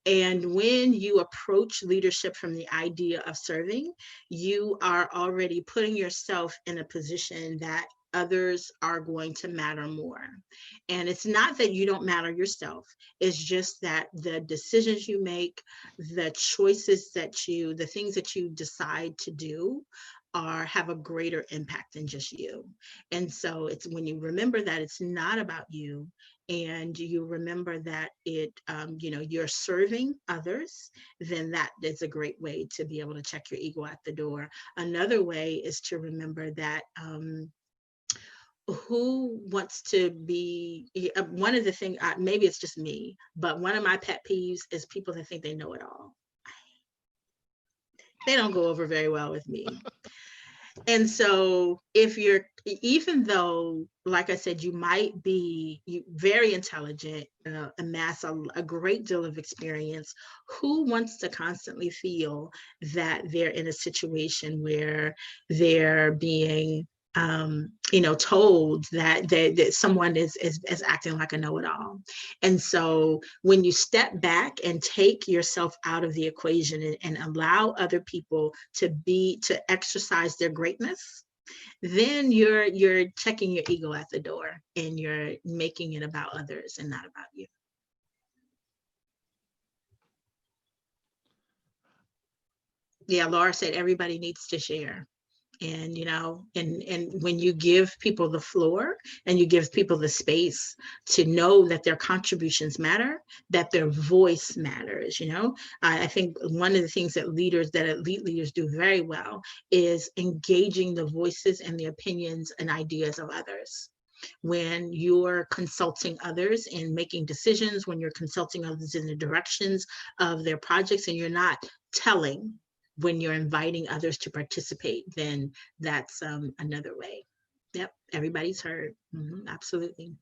And when you approach leadership from the idea of serving, you are already putting yourself in a position that others are going to matter more. And it's not that you don't matter yourself. It's just that the decisions you make, the choices the things that you decide to do have a greater impact than just you. And so it's when you remember that it's not about you, and you remember that you're serving others, then that is a great way to be able to check your ego at the door. Another way is to remember that who wants to be, one of the things, maybe it's just me, but one of my pet peeves is people that think they know it all. They don't go over very well with me. And so even though, like I said, you might be very intelligent, amass a great deal of experience, who wants to constantly feel that they're in a situation where they're being told that someone is acting like a know-it-all? And so when you step back and take yourself out of the equation and allow other people to exercise their greatness, then you're checking your ego at the door, and you're making it about others and not about you. Yeah, Laura said everybody needs to share. And and when you give people the floor and you give people the space to know that their contributions matter, that their voice matters, I think one of the things that elite leaders do very well is engaging the voices and the opinions and ideas of others. When you're consulting others in making decisions, when you're consulting others in the directions of their projects, and you're not telling, when you're inviting others to participate, then that's another way. Yep, everybody's heard. Absolutely.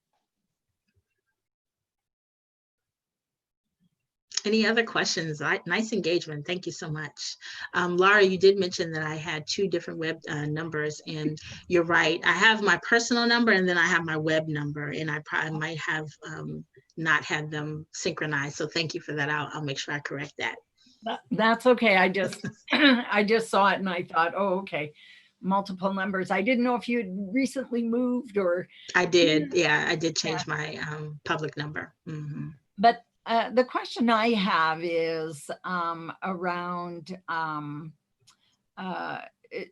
Any other questions? Nice engagement. Thank you so much. Laura, you did mention that I had 2 different web numbers, and you're right. I have my personal number, and then I have my web number, and I probably might have not had them synchronized. So thank you for that. I'll make sure I correct that. That's okay. I just I just saw it and I thought, oh, okay, multiple numbers. I didn't know if you had recently moved or. I did. Yeah, I did Yeah. change my public number. But the question I have is around.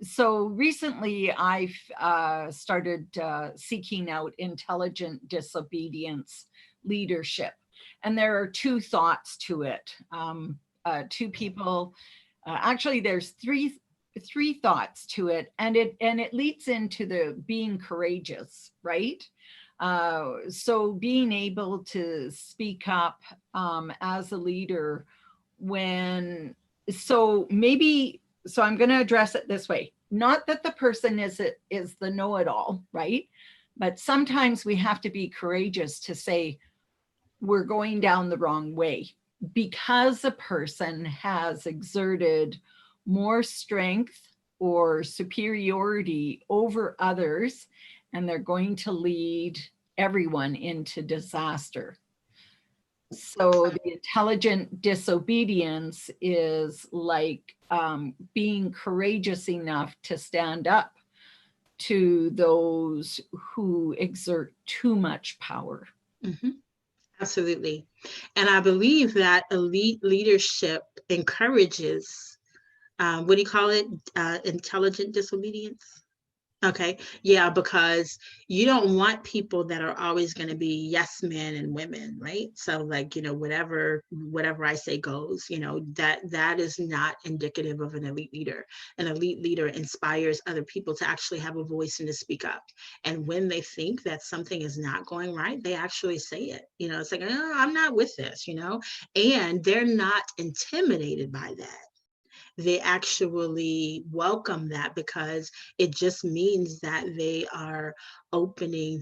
So recently, I've started seeking out intelligent disobedience leadership, and there are two thoughts to it. Two people, actually, there's three thoughts to it, and it leads into the being courageous, right? So being able to speak up as a leader when, so maybe, so I'm going to address it this way. Not that the person is the know-it-all, right? But sometimes we have to be courageous to say, we're going down the wrong way because a person has exerted more strength or superiority over others, and they're going to lead everyone into disaster. So the intelligent disobedience is like being courageous enough to stand up to those who exert too much power. Absolutely. And I believe that elite leadership encourages, what do you call it? Intelligent disobedience? Okay. Yeah, because you don't want people that are always going to be yes men and women, right? So like, whatever I say goes, that is not indicative of an elite leader. An elite leader inspires other people to actually have a voice and to speak up. And when they think that something is not going right, they actually say it. It's like, oh, I'm not with this, and they're not intimidated by that. They actually welcome that because it just means that they are opening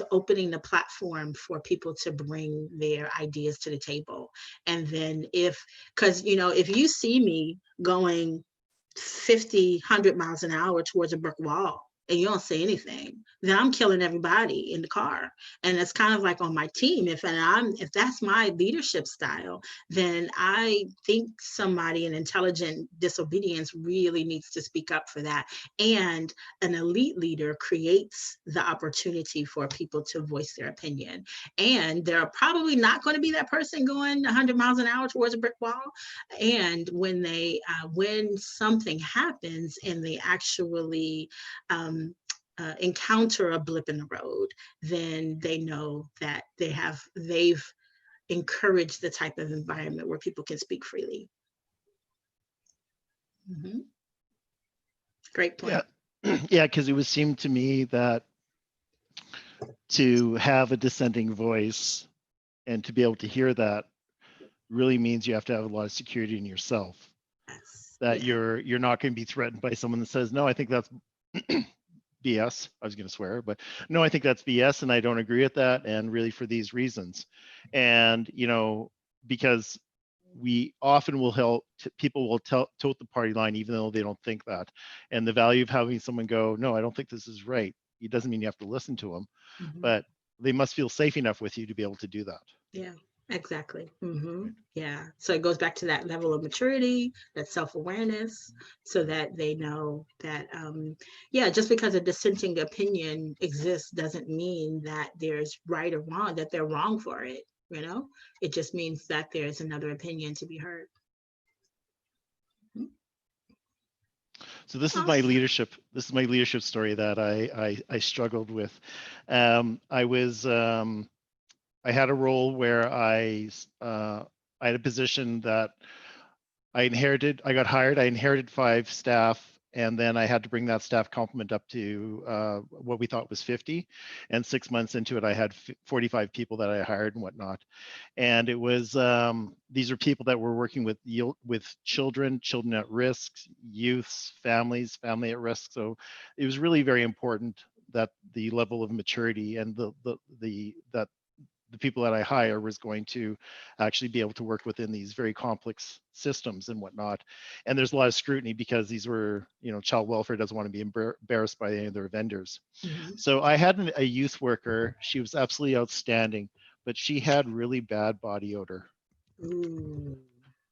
opening the platform for people to bring their ideas to the table. And then because if you see me going 50, 100 miles an hour towards a brick wall and you don't say anything, then I'm killing everybody in the car. And it's kind of like on my team. If that's my leadership style, then I think somebody in intelligent disobedience really needs to speak up for that. And an elite leader creates the opportunity for people to voice their opinion. And they're probably not going to be that person going 100 miles an hour towards a brick wall. And when when something happens and they actually encounter a blip in the road, then they know that they've encouraged the type of environment where people can speak freely. Great point. Yeah, because it would seem to me that to have a dissenting voice and to be able to hear that really means you have to have a lot of security in yourself. That you're not going to be threatened by someone that says, no, I think that's BS. I was going to swear, but no, I think that's BS and I don't agree with that. And really for these reasons. And, because we often will help, people will tote the party line, even though they don't think that. And the value of having someone go, no, I don't think this is right. It doesn't mean you have to listen to them, but they must feel safe enough with you to be able to do that. Yeah. Exactly. Yeah. So it goes back to that level of maturity, that self-awareness, so that they know that, just because a dissenting opinion exists doesn't mean that there's right or wrong, that they're wrong for it. It just means that there's another opinion to be heard. So this is my leadership. This is my leadership story that I struggled with. I had a role where I had a position that I inherited. I got hired. I inherited 5 staff, and then I had to bring that staff complement up to what we thought was 50. And 6 months into it, I had 45 people that I hired and whatnot. And it was these are people that were working with children at risk, youths, family at risk. So it was really very important that the level of maturity and that the people that I hire was going to actually be able to work within these very complex systems and whatnot. And there's a lot of scrutiny because these were, child welfare doesn't want to be embarrassed by any of their vendors. So I had a youth worker. She was absolutely outstanding, but she had really bad body odor.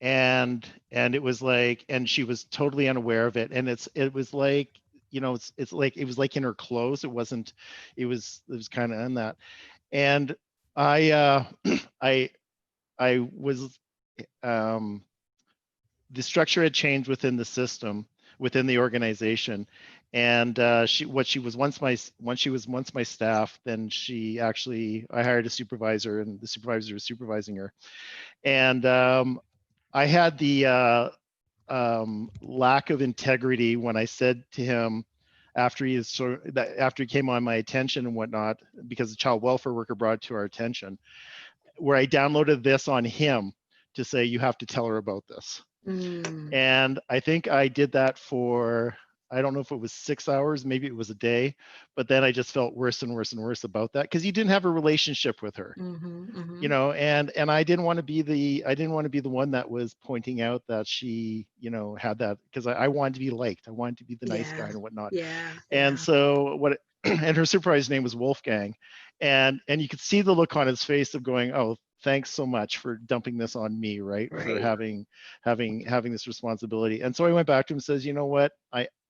and it was like, and she was totally unaware of it, and it was like, you know, it's like, it was like in her clothes. It wasn't, it was kind of in that. And I I was the structure had changed within the system, within the organization, and she was once my staff. Then she actually, I hired a supervisor, and the supervisor was supervising her. And I had the lack of integrity when I said to him, after after he came on my attention and whatnot, because the child welfare worker brought it to our attention, where I downloaded this on him to say, you have to tell her about this. And I think I did that for, I don't know if it was 6 hours, maybe it was a day, but then I just felt worse and worse and worse about that, because he didn't have a relationship with her. You know, and I didn't want to be the one that was pointing out that she, you know, had that, because I wanted to be liked. I wanted to be the nice guy and whatnot. And so and her supervisor's name was Wolfgang, and you could see the look on his face of going, oh, thanks so much for dumping this on me, right? For having this responsibility. And so I went back to him and says, you know what,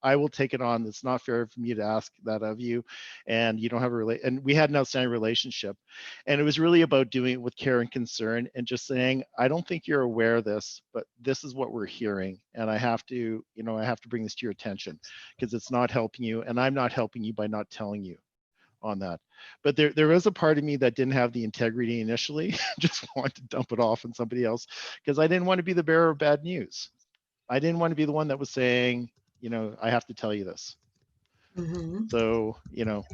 I will take it on. It's not fair for me to ask that of you, and you don't have and we had an outstanding relationship. And it was really about doing it with care and concern, and just saying, I don't think you're aware of this, but this is what we're hearing, and I have to bring this to your attention, because it's not helping you, and I'm not helping you by not telling you on that. But there was a part of me that didn't have the integrity initially, just wanted to dump it off on somebody else, because I didn't want to be the bearer of bad news. I didn't want to be the one that was saying, you know, I have to tell you this. So, you know,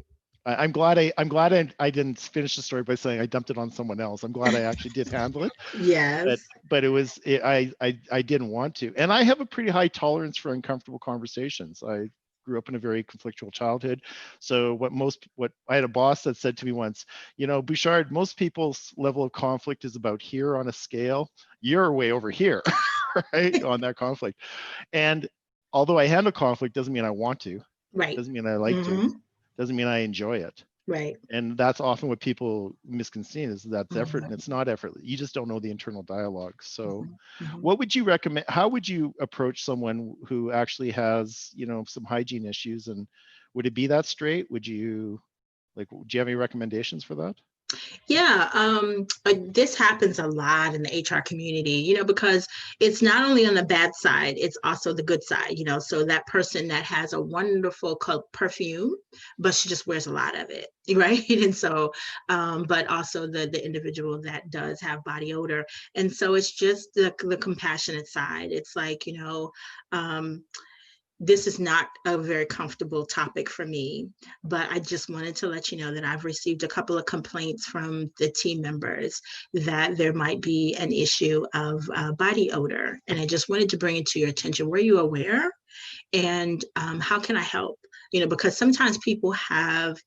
I'm glad I didn't finish the story by saying I dumped it on someone else. I'm glad I actually did handle it. But it was, I didn't want to. And I have a pretty high tolerance for uncomfortable conversations. I grew up in a very conflictual childhood. So what I had a boss that said to me once, you know, Bouchard, most people's level of conflict is about here on a scale. You're way over here, right, on that conflict. And although I handle conflict, doesn't mean I want to. Doesn't mean I like to. Doesn't mean I enjoy it. And that's often what people misconceive, is that's effort, and it's not effort. You just don't know the internal dialogue. So what would you recommend? How would you approach someone who actually has, you know, some hygiene issues? And would it be that straight? Would you, like, do you have any recommendations for that? This happens a lot in the HR community, you know, because it's not only on the bad side, it's also the good side, you know. So that person that has a wonderful perfume, but she just wears a lot of it, right? And so, but also the individual that does have body odor. And so it's just the compassionate side. It's like, you know, this is not a very comfortable topic for me, but I just wanted to let you know that I've received a couple of complaints from the team members that there might be an issue of body odor. And I just wanted to bring it to your attention. Were you aware? And how can I help? You know, because sometimes people have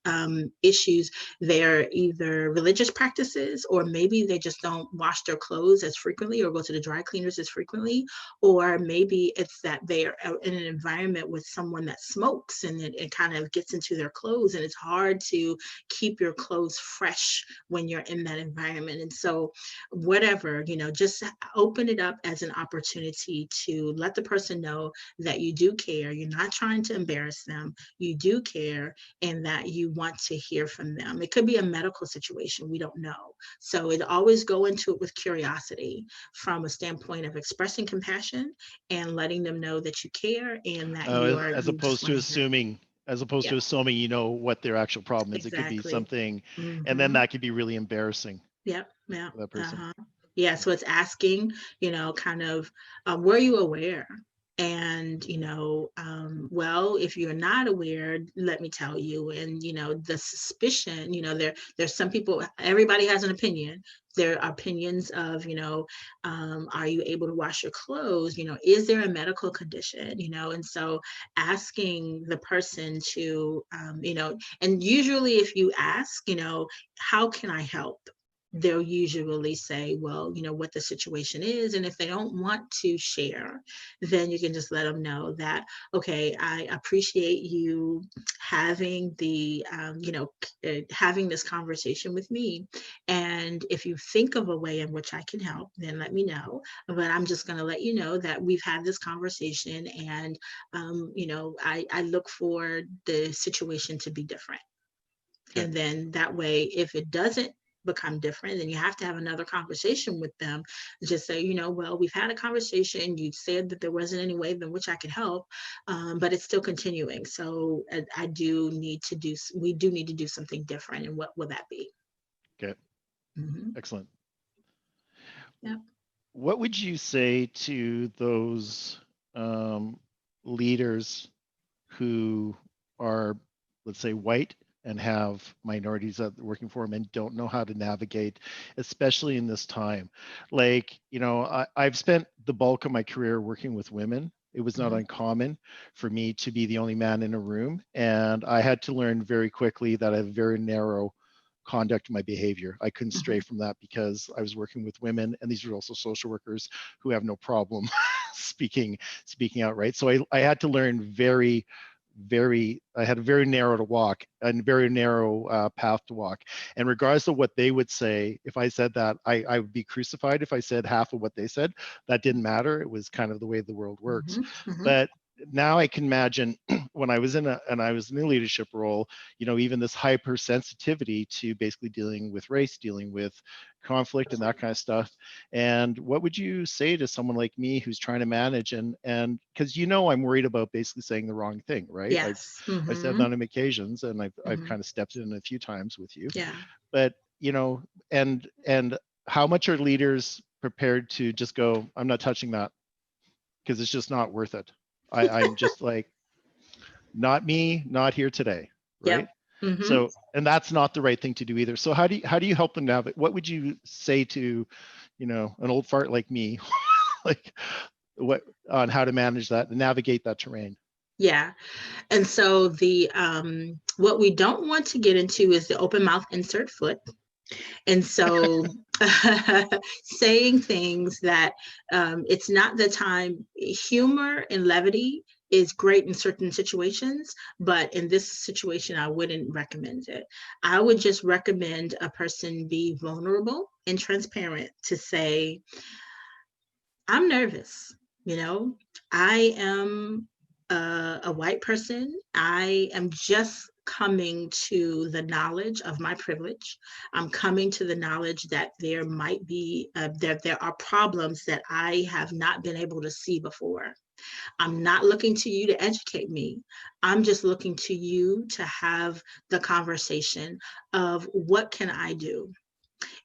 issues. They're either religious practices, or maybe they just don't wash their clothes as frequently or go to the dry cleaners as frequently, or maybe it's that they are in an environment with someone that smokes, and it kind of gets into their clothes, and it's hard to keep your clothes fresh when you're in that environment. And so whatever, you know, just open it up as an opportunity to let the person know that you do care. You're not trying to embarrass them. You do care, and that you want to hear from them. It could be a medical situation. We don't know. So it always go into it with curiosity, from a standpoint of expressing compassion and letting them know that you care, and that you are, as opposed to assuming, you know, what their actual problem is. It could be something, and then that could be really embarrassing. For that person. So it's asking, you know, kind of, were you aware? And, you know, well, if you're not aware, let me tell you. And, you know, the suspicion, you know, there's some people, everybody has an opinion. There are opinions of, you know, are you able to wash your clothes? You know, is there a medical condition? You know, and so asking the person to, you know, and usually if you ask, you know, how can I help? they'll usually say, well, what the situation is. And if they don't want to share, then you can just let them know that, okay, I appreciate you having having this conversation with me. And if you think of a way in which I can help, then let me know. But I'm just going to let you know that we've had this conversation, and, I look for the situation to be different. Okay. And then that way, if it doesn't become different, then you have to have another conversation with them. Just say, well, we've had a conversation. You said that there wasn't any way in which I could help, but it's still continuing. So we do need to do something different. And what will that be? Okay. Mm-hmm. Excellent. Yeah. What would you say to those leaders who are, let's say, white and have minorities that are working for them and don't know how to navigate, especially in this time? Like, I've spent the bulk of my career working with women. It was not uncommon for me to be the only man in a room. And I had to learn very quickly that I have very narrow conduct in my behavior. I couldn't stray from that because I was working with women, and these are also social workers who have no problem speaking out, right? So I had to learn I had a very narrow to walk and very narrow path to walk. And regardless of what they would say, if I said that, I would be crucified if I said half of what they said. That didn't matter. It was kind of the way the world works. But now I can imagine when I was in a leadership role, even this hypersensitivity to basically dealing with race, dealing with conflict and that kind of stuff. And what would you say to someone like me who's trying to manage and because I'm worried about basically saying the wrong thing, right? Yes. I've said that on occasions, and I've kind of stepped in a few times with you. Yeah. But and how much are leaders prepared to just go, I'm not touching that because it's just not worth it. I'm just like, not me, not here today, right? Yep. So, and that's not the right thing to do either. So how do you help them navigate? What would you say to, an old fart like me, like what on how to manage that and navigate that terrain? Yeah. And so the what we don't want to get into is the open mouth, insert foot. And so saying things that it's not the time. Humor and levity is great in certain situations, but in this situation, I wouldn't recommend it. I would just recommend a person be vulnerable and transparent to say, I'm nervous. I am a white person. I am just coming to the knowledge of my privilege. I'm coming to the knowledge that there might be, there are problems that I have not been able to see before. I'm not looking to you to educate me. I'm just looking to you to have the conversation of what can I do?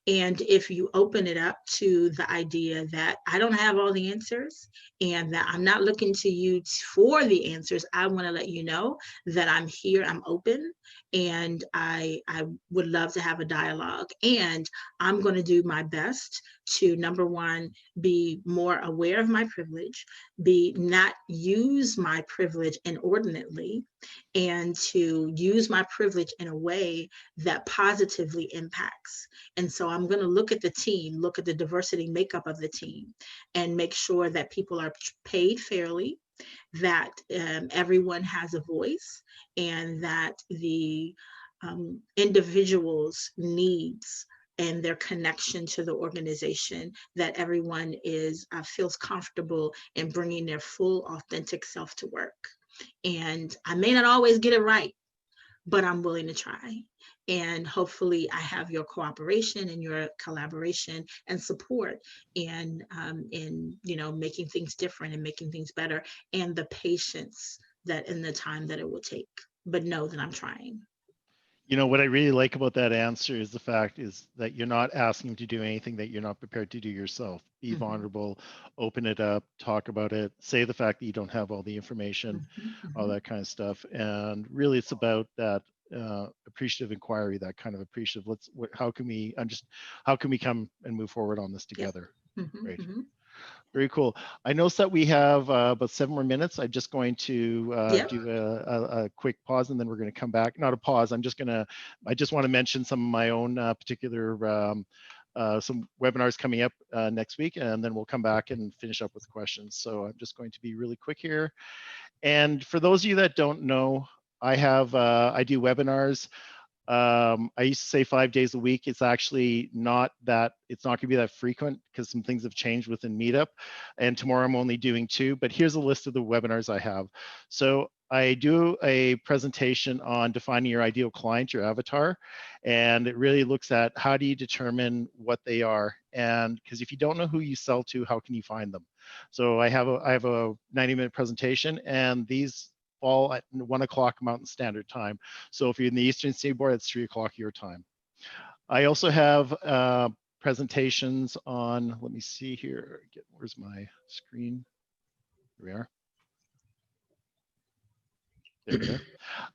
And if you open it up to the idea that I don't have all the answers and that I'm not looking to you for the answers, I want to let you know that I'm here, I'm open, and I would love to have a dialogue. And I'm going to do my best to, number one, be more aware of my privilege, not use my privilege inordinately, and to use my privilege in a way that positively impacts. And so I'm going to look at the team, look at the diversity makeup of the team, and make sure that people are paid fairly, that everyone has a voice, and that the individual's needs and their connection to the organization, that everyone feels comfortable in bringing their full, authentic self to work. And I may not always get it right, but I'm willing to try. And hopefully I have your cooperation and your collaboration and support in making things different and making things better, and the patience that in the time that it will take, but know that I'm trying. What I really like about that answer is the fact is that you're not asking to do anything that you're not prepared to do yourself. Be vulnerable, open it up, talk about it, say the fact that you don't have all the information, all that kind of stuff. And really it's about that appreciative inquiry, that kind of appreciative, how can we come and move forward on this together? Right. Very cool. I noticed that we have about 7 more minutes. I'm just going to Yep. do a quick pause, and then we're going to come back. Not a pause. I just want to mention some of my own particular some webinars coming up next week, and then we'll come back and finish up with questions. So I'm just going to be really quick here. And for those of you that don't know, I do webinars. I used to say 5 days a week. It's actually not that, it's not gonna be that frequent because some things have changed within Meetup. And tomorrow I'm only doing 2, but here's a list of the webinars I have. So I do a presentation on defining your ideal client, your avatar, and it really looks at how do you determine what they are. And because if you don't know who you sell to, how can you find them? So I have a 90-minute presentation, and these fall at 1 o'clock Mountain Standard Time. So if you're in the Eastern Seaboard, it's 3 o'clock your time. I also have presentations on, let me see here, where's my screen? Here we are. There we go.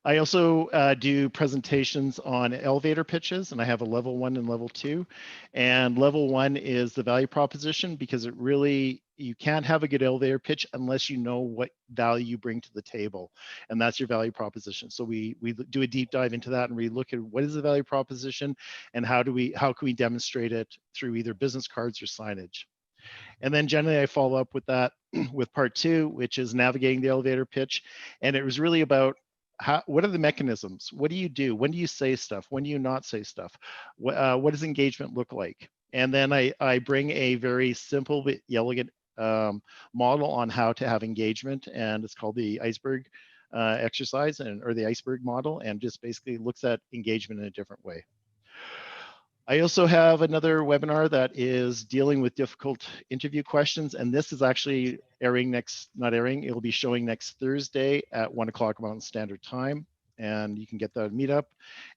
I also do presentations on elevator pitches, and I have a level 1 and level 2. And level 1 is the value proposition, because it really, you can't have a good elevator pitch unless you know what value you bring to the table, and that's your value proposition. So we do a deep dive into that, and we look at what is the value proposition and how can we demonstrate it through either business cards or signage. And then generally I follow up with that with part 2, which is navigating the elevator pitch. And it was really about what are the mechanisms? What do you do? When do you say stuff? When do you not say stuff? What does engagement look like? And then I bring a very simple but elegant model on how to have engagement, and it's called the iceberg exercise, or the iceberg model, and just basically looks at engagement in a different way. I also have another webinar that is dealing with difficult interview questions, and this is actually it'll be showing next Thursday at 1 o'clock Mountain Standard Time, and you can get that Meetup.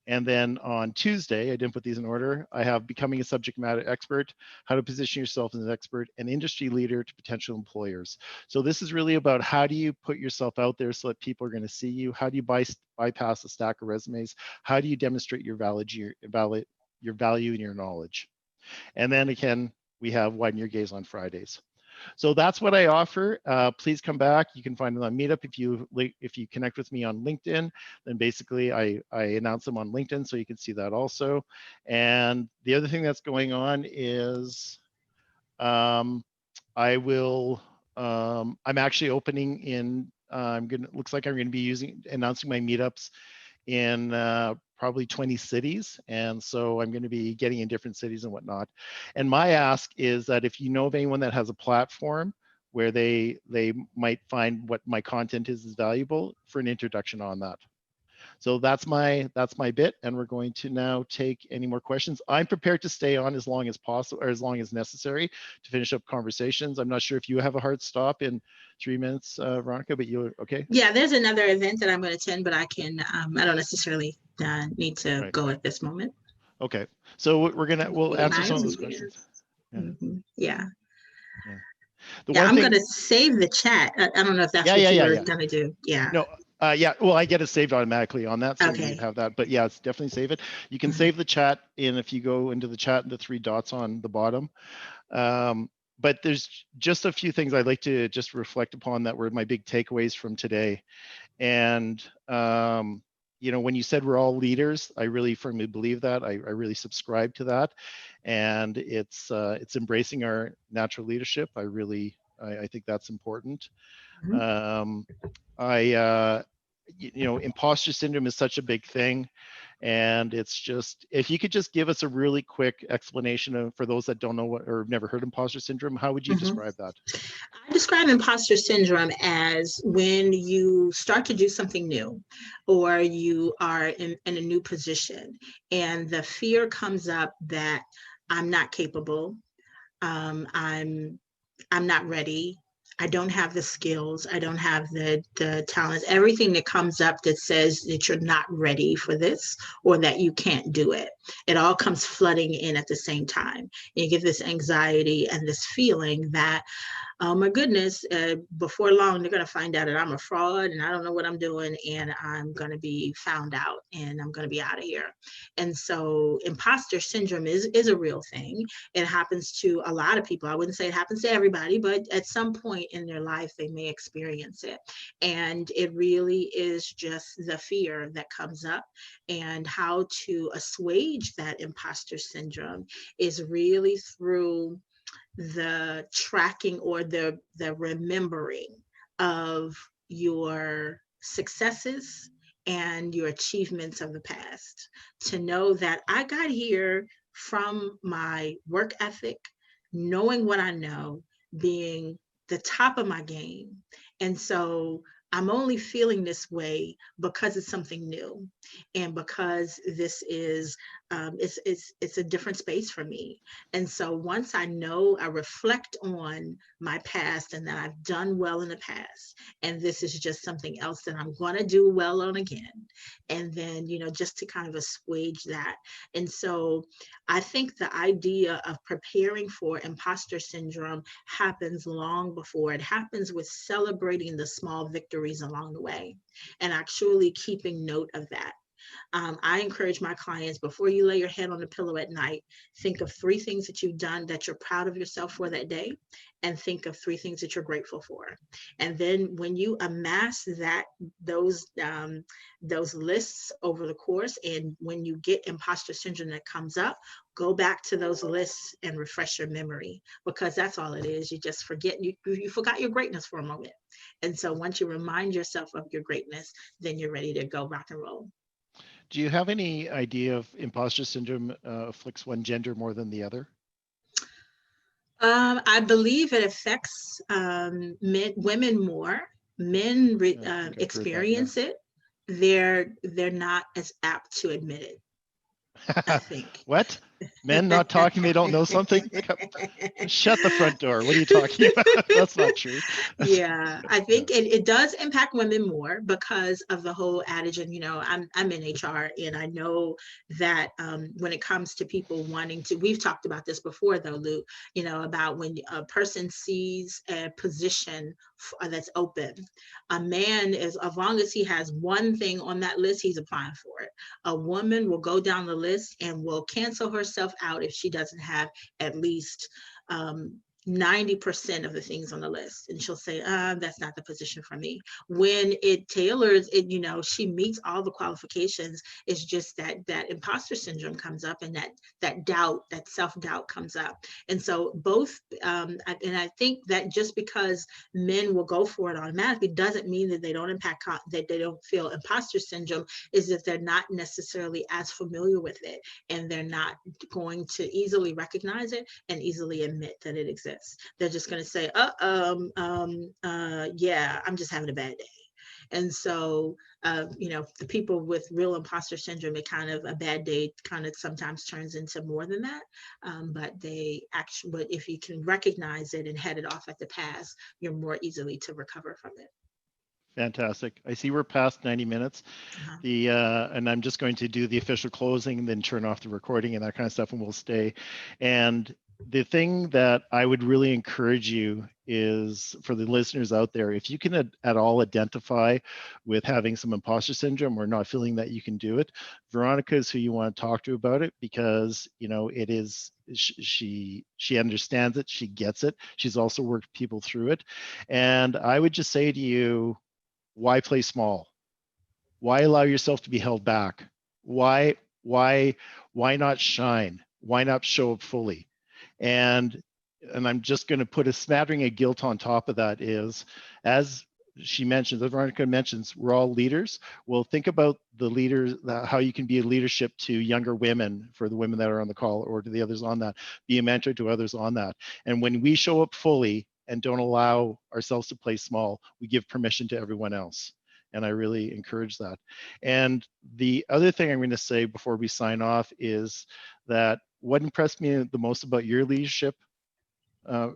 And then on Tuesday, I didn't put these in order, I have Becoming a Subject Matter Expert, How to Position Yourself as an Expert, and Industry Leader to Potential Employers. So this is really about how do you put yourself out there so that people are going to see you? How do you bypass a stack of resumes? How do you demonstrate your value and your knowledge? And then again, we have Widen Your Gaze on Fridays. So that's what I offer. Please come back. You can find it on Meetup. If you connect with me on LinkedIn, then basically I announce them on LinkedIn, so you can see that also. And the other thing that's going on is I'm actually opening in, looks like I'm going to be announcing my meetups in probably 20 cities. And so I'm going to be getting in different cities and whatnot. And my ask is that if you know of anyone that has a platform where they might find what my content is valuable, for an introduction on that. So that's my bit, and we're going to now take any more questions. I'm prepared to stay on as long as possible, or as long as necessary, to finish up conversations. I'm not sure if you have a hard stop in 3 minutes, Veronica, but you're okay? Yeah, there's another event that I'm going to attend, but I don't necessarily need to go at this moment. Okay, so we'll answer some of those questions. Yeah. Yeah. Yeah, I'm going to save the chat. I don't know if that's what you're going to do. Yeah. No. Yeah, well, I get it saved automatically on that, so okay. You have that. But yeah, it's definitely save it. You can save the chat if you go into the chat, the 3 dots on the bottom. But there's just a few things I'd like to just reflect upon that were my big takeaways from today. And when you said we're all leaders, I really firmly believe that. I really subscribe to that, and it's embracing our natural leadership. I think that's important. Imposter syndrome is such a big thing, and it's just, if you could just give us a really quick explanation for those that don't know what, or have never heard imposter syndrome, how would you describe that? I describe imposter syndrome as when you start to do something new, or you are in a new position, and the fear comes up that I'm not capable, I'm not ready, I don't have the skills, I don't have the talents, everything that comes up that says that you're not ready for this, or that you can't do it. It all comes flooding in at the same time. You get this anxiety and this feeling that oh my goodness, before long, they're going to find out that I'm a fraud and I don't know what I'm doing, and I'm going to be found out and I'm going to be out of here. And so imposter syndrome is a real thing. It happens to a lot of people. I wouldn't say it happens to everybody, but at some point in their life, they may experience it. And it really is just the fear that comes up, and how to assuage that imposter syndrome is really through the tracking or the remembering of your successes and your achievements of the past. To know that I got here from my work ethic, knowing what I know, being the top of my game. And so I'm only feeling this way because it's something new, and because this is it's a different space for me. And so once I know, I reflect on my past and that I've done well in the past, and this is just something else that I'm going to do well on again. And then, just to kind of assuage that. And so I think the idea of preparing for imposter syndrome happens long before. It happens with celebrating the small victories along the way and actually keeping note of that. I encourage my clients, before you lay your head on the pillow at night, think of 3 things that you've done that you're proud of yourself for that day, and think of 3 things that you're grateful for. And then when you amass those lists over the course, and when you get imposter syndrome that comes up, go back to those lists and refresh your memory, because that's all it is. You just forget, you forgot your greatness for a moment. And so once you remind yourself of your greatness, then you're ready to go rock and roll. Do you have any idea if imposter syndrome afflicts one gender more than the other? I believe it affects women more. Men experience it. They're not as apt to admit it, I think. What? Men not talking, they don't know something? Shut the front door. What are you talking about? That's not true. Yeah, I think it does impact women more because of the whole adage. And, I'm in HR, and I know that when it comes to people wanting to, we've talked about this before though, Luke, about when a person sees a position that's open, a man is, as long as he has one thing on that list, he's applying for it. A woman will go down the list and will cancel herself out if she doesn't have at least 90% of the things on the list, and she'll say, that's not the position for me. When it tailors it, she meets all the qualifications. It's just that imposter syndrome comes up, and that doubt, that self-doubt comes up. And so both, and I think that just because men will go for it automatically doesn't mean that they don't that they don't feel imposter syndrome. Is that they're not necessarily as familiar with it, and they're not going to easily recognize it and easily admit that it exists. They're just going to say, yeah, I'm just having a bad day. And so, the people with real imposter syndrome, a bad day kind of sometimes turns into more than that. But if you can recognize it and head it off at the pass, you're more easily to recover from it. Fantastic. I see we're past 90 minutes. And I'm just going to do the official closing and then turn off the recording and that kind of stuff, and we'll stay. And the thing that I would really encourage you is, for the listeners out there, if you can at all identify with having some imposter syndrome or not feeling that you can do it, Veronica is who you want to talk to about it, because it is, she understands it, she gets it. She's also worked people through it. And I would just say to you, why play small? Why allow yourself to be held back? Why not shine? Why not show up fully? And I'm just going to put a smattering of guilt on top of that. Is, as she mentions, as Veronica mentions, we're all leaders. Well, think about the leaders, how you can be a leadership to younger women, for the women that are on the call, or to the others on that. Be a mentor to others on that. And when we show up fully and don't allow ourselves to play small, we give permission to everyone else. And I really encourage that. And the other thing I'm going to say before we sign off is that what impressed me the most about your leadership,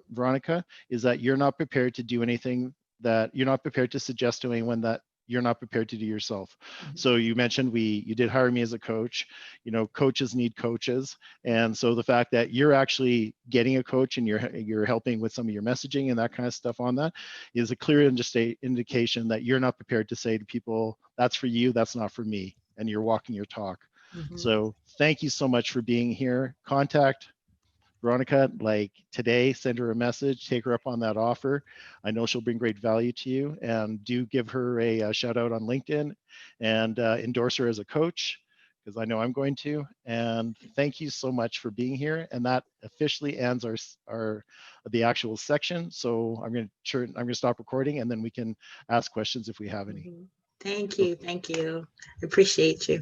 Veronica, is that you're not prepared to do anything, that you're not prepared to suggest to anyone that you're not prepared to do yourself. Mhm. So you mentioned you did hire me as a coach. You know, coaches need coaches. And so the fact that you're actually getting a coach and you're helping with some of your messaging and that kind of stuff on that is a clear indication that you're not prepared to say to people, that's for you, that's not for me. And you're walking your talk. Mhm. So thank you so much for being here. Contact Veronica, like today, send her a message, take her up on that offer. I know she'll bring great value to you, and do give her a shout out on LinkedIn and endorse her as a coach, because I know I'm going to. And thank you so much for being here. And that officially ends the actual section. So I'm going to stop recording, and then we can ask questions if we have any. Thank you. Thank you. I appreciate you.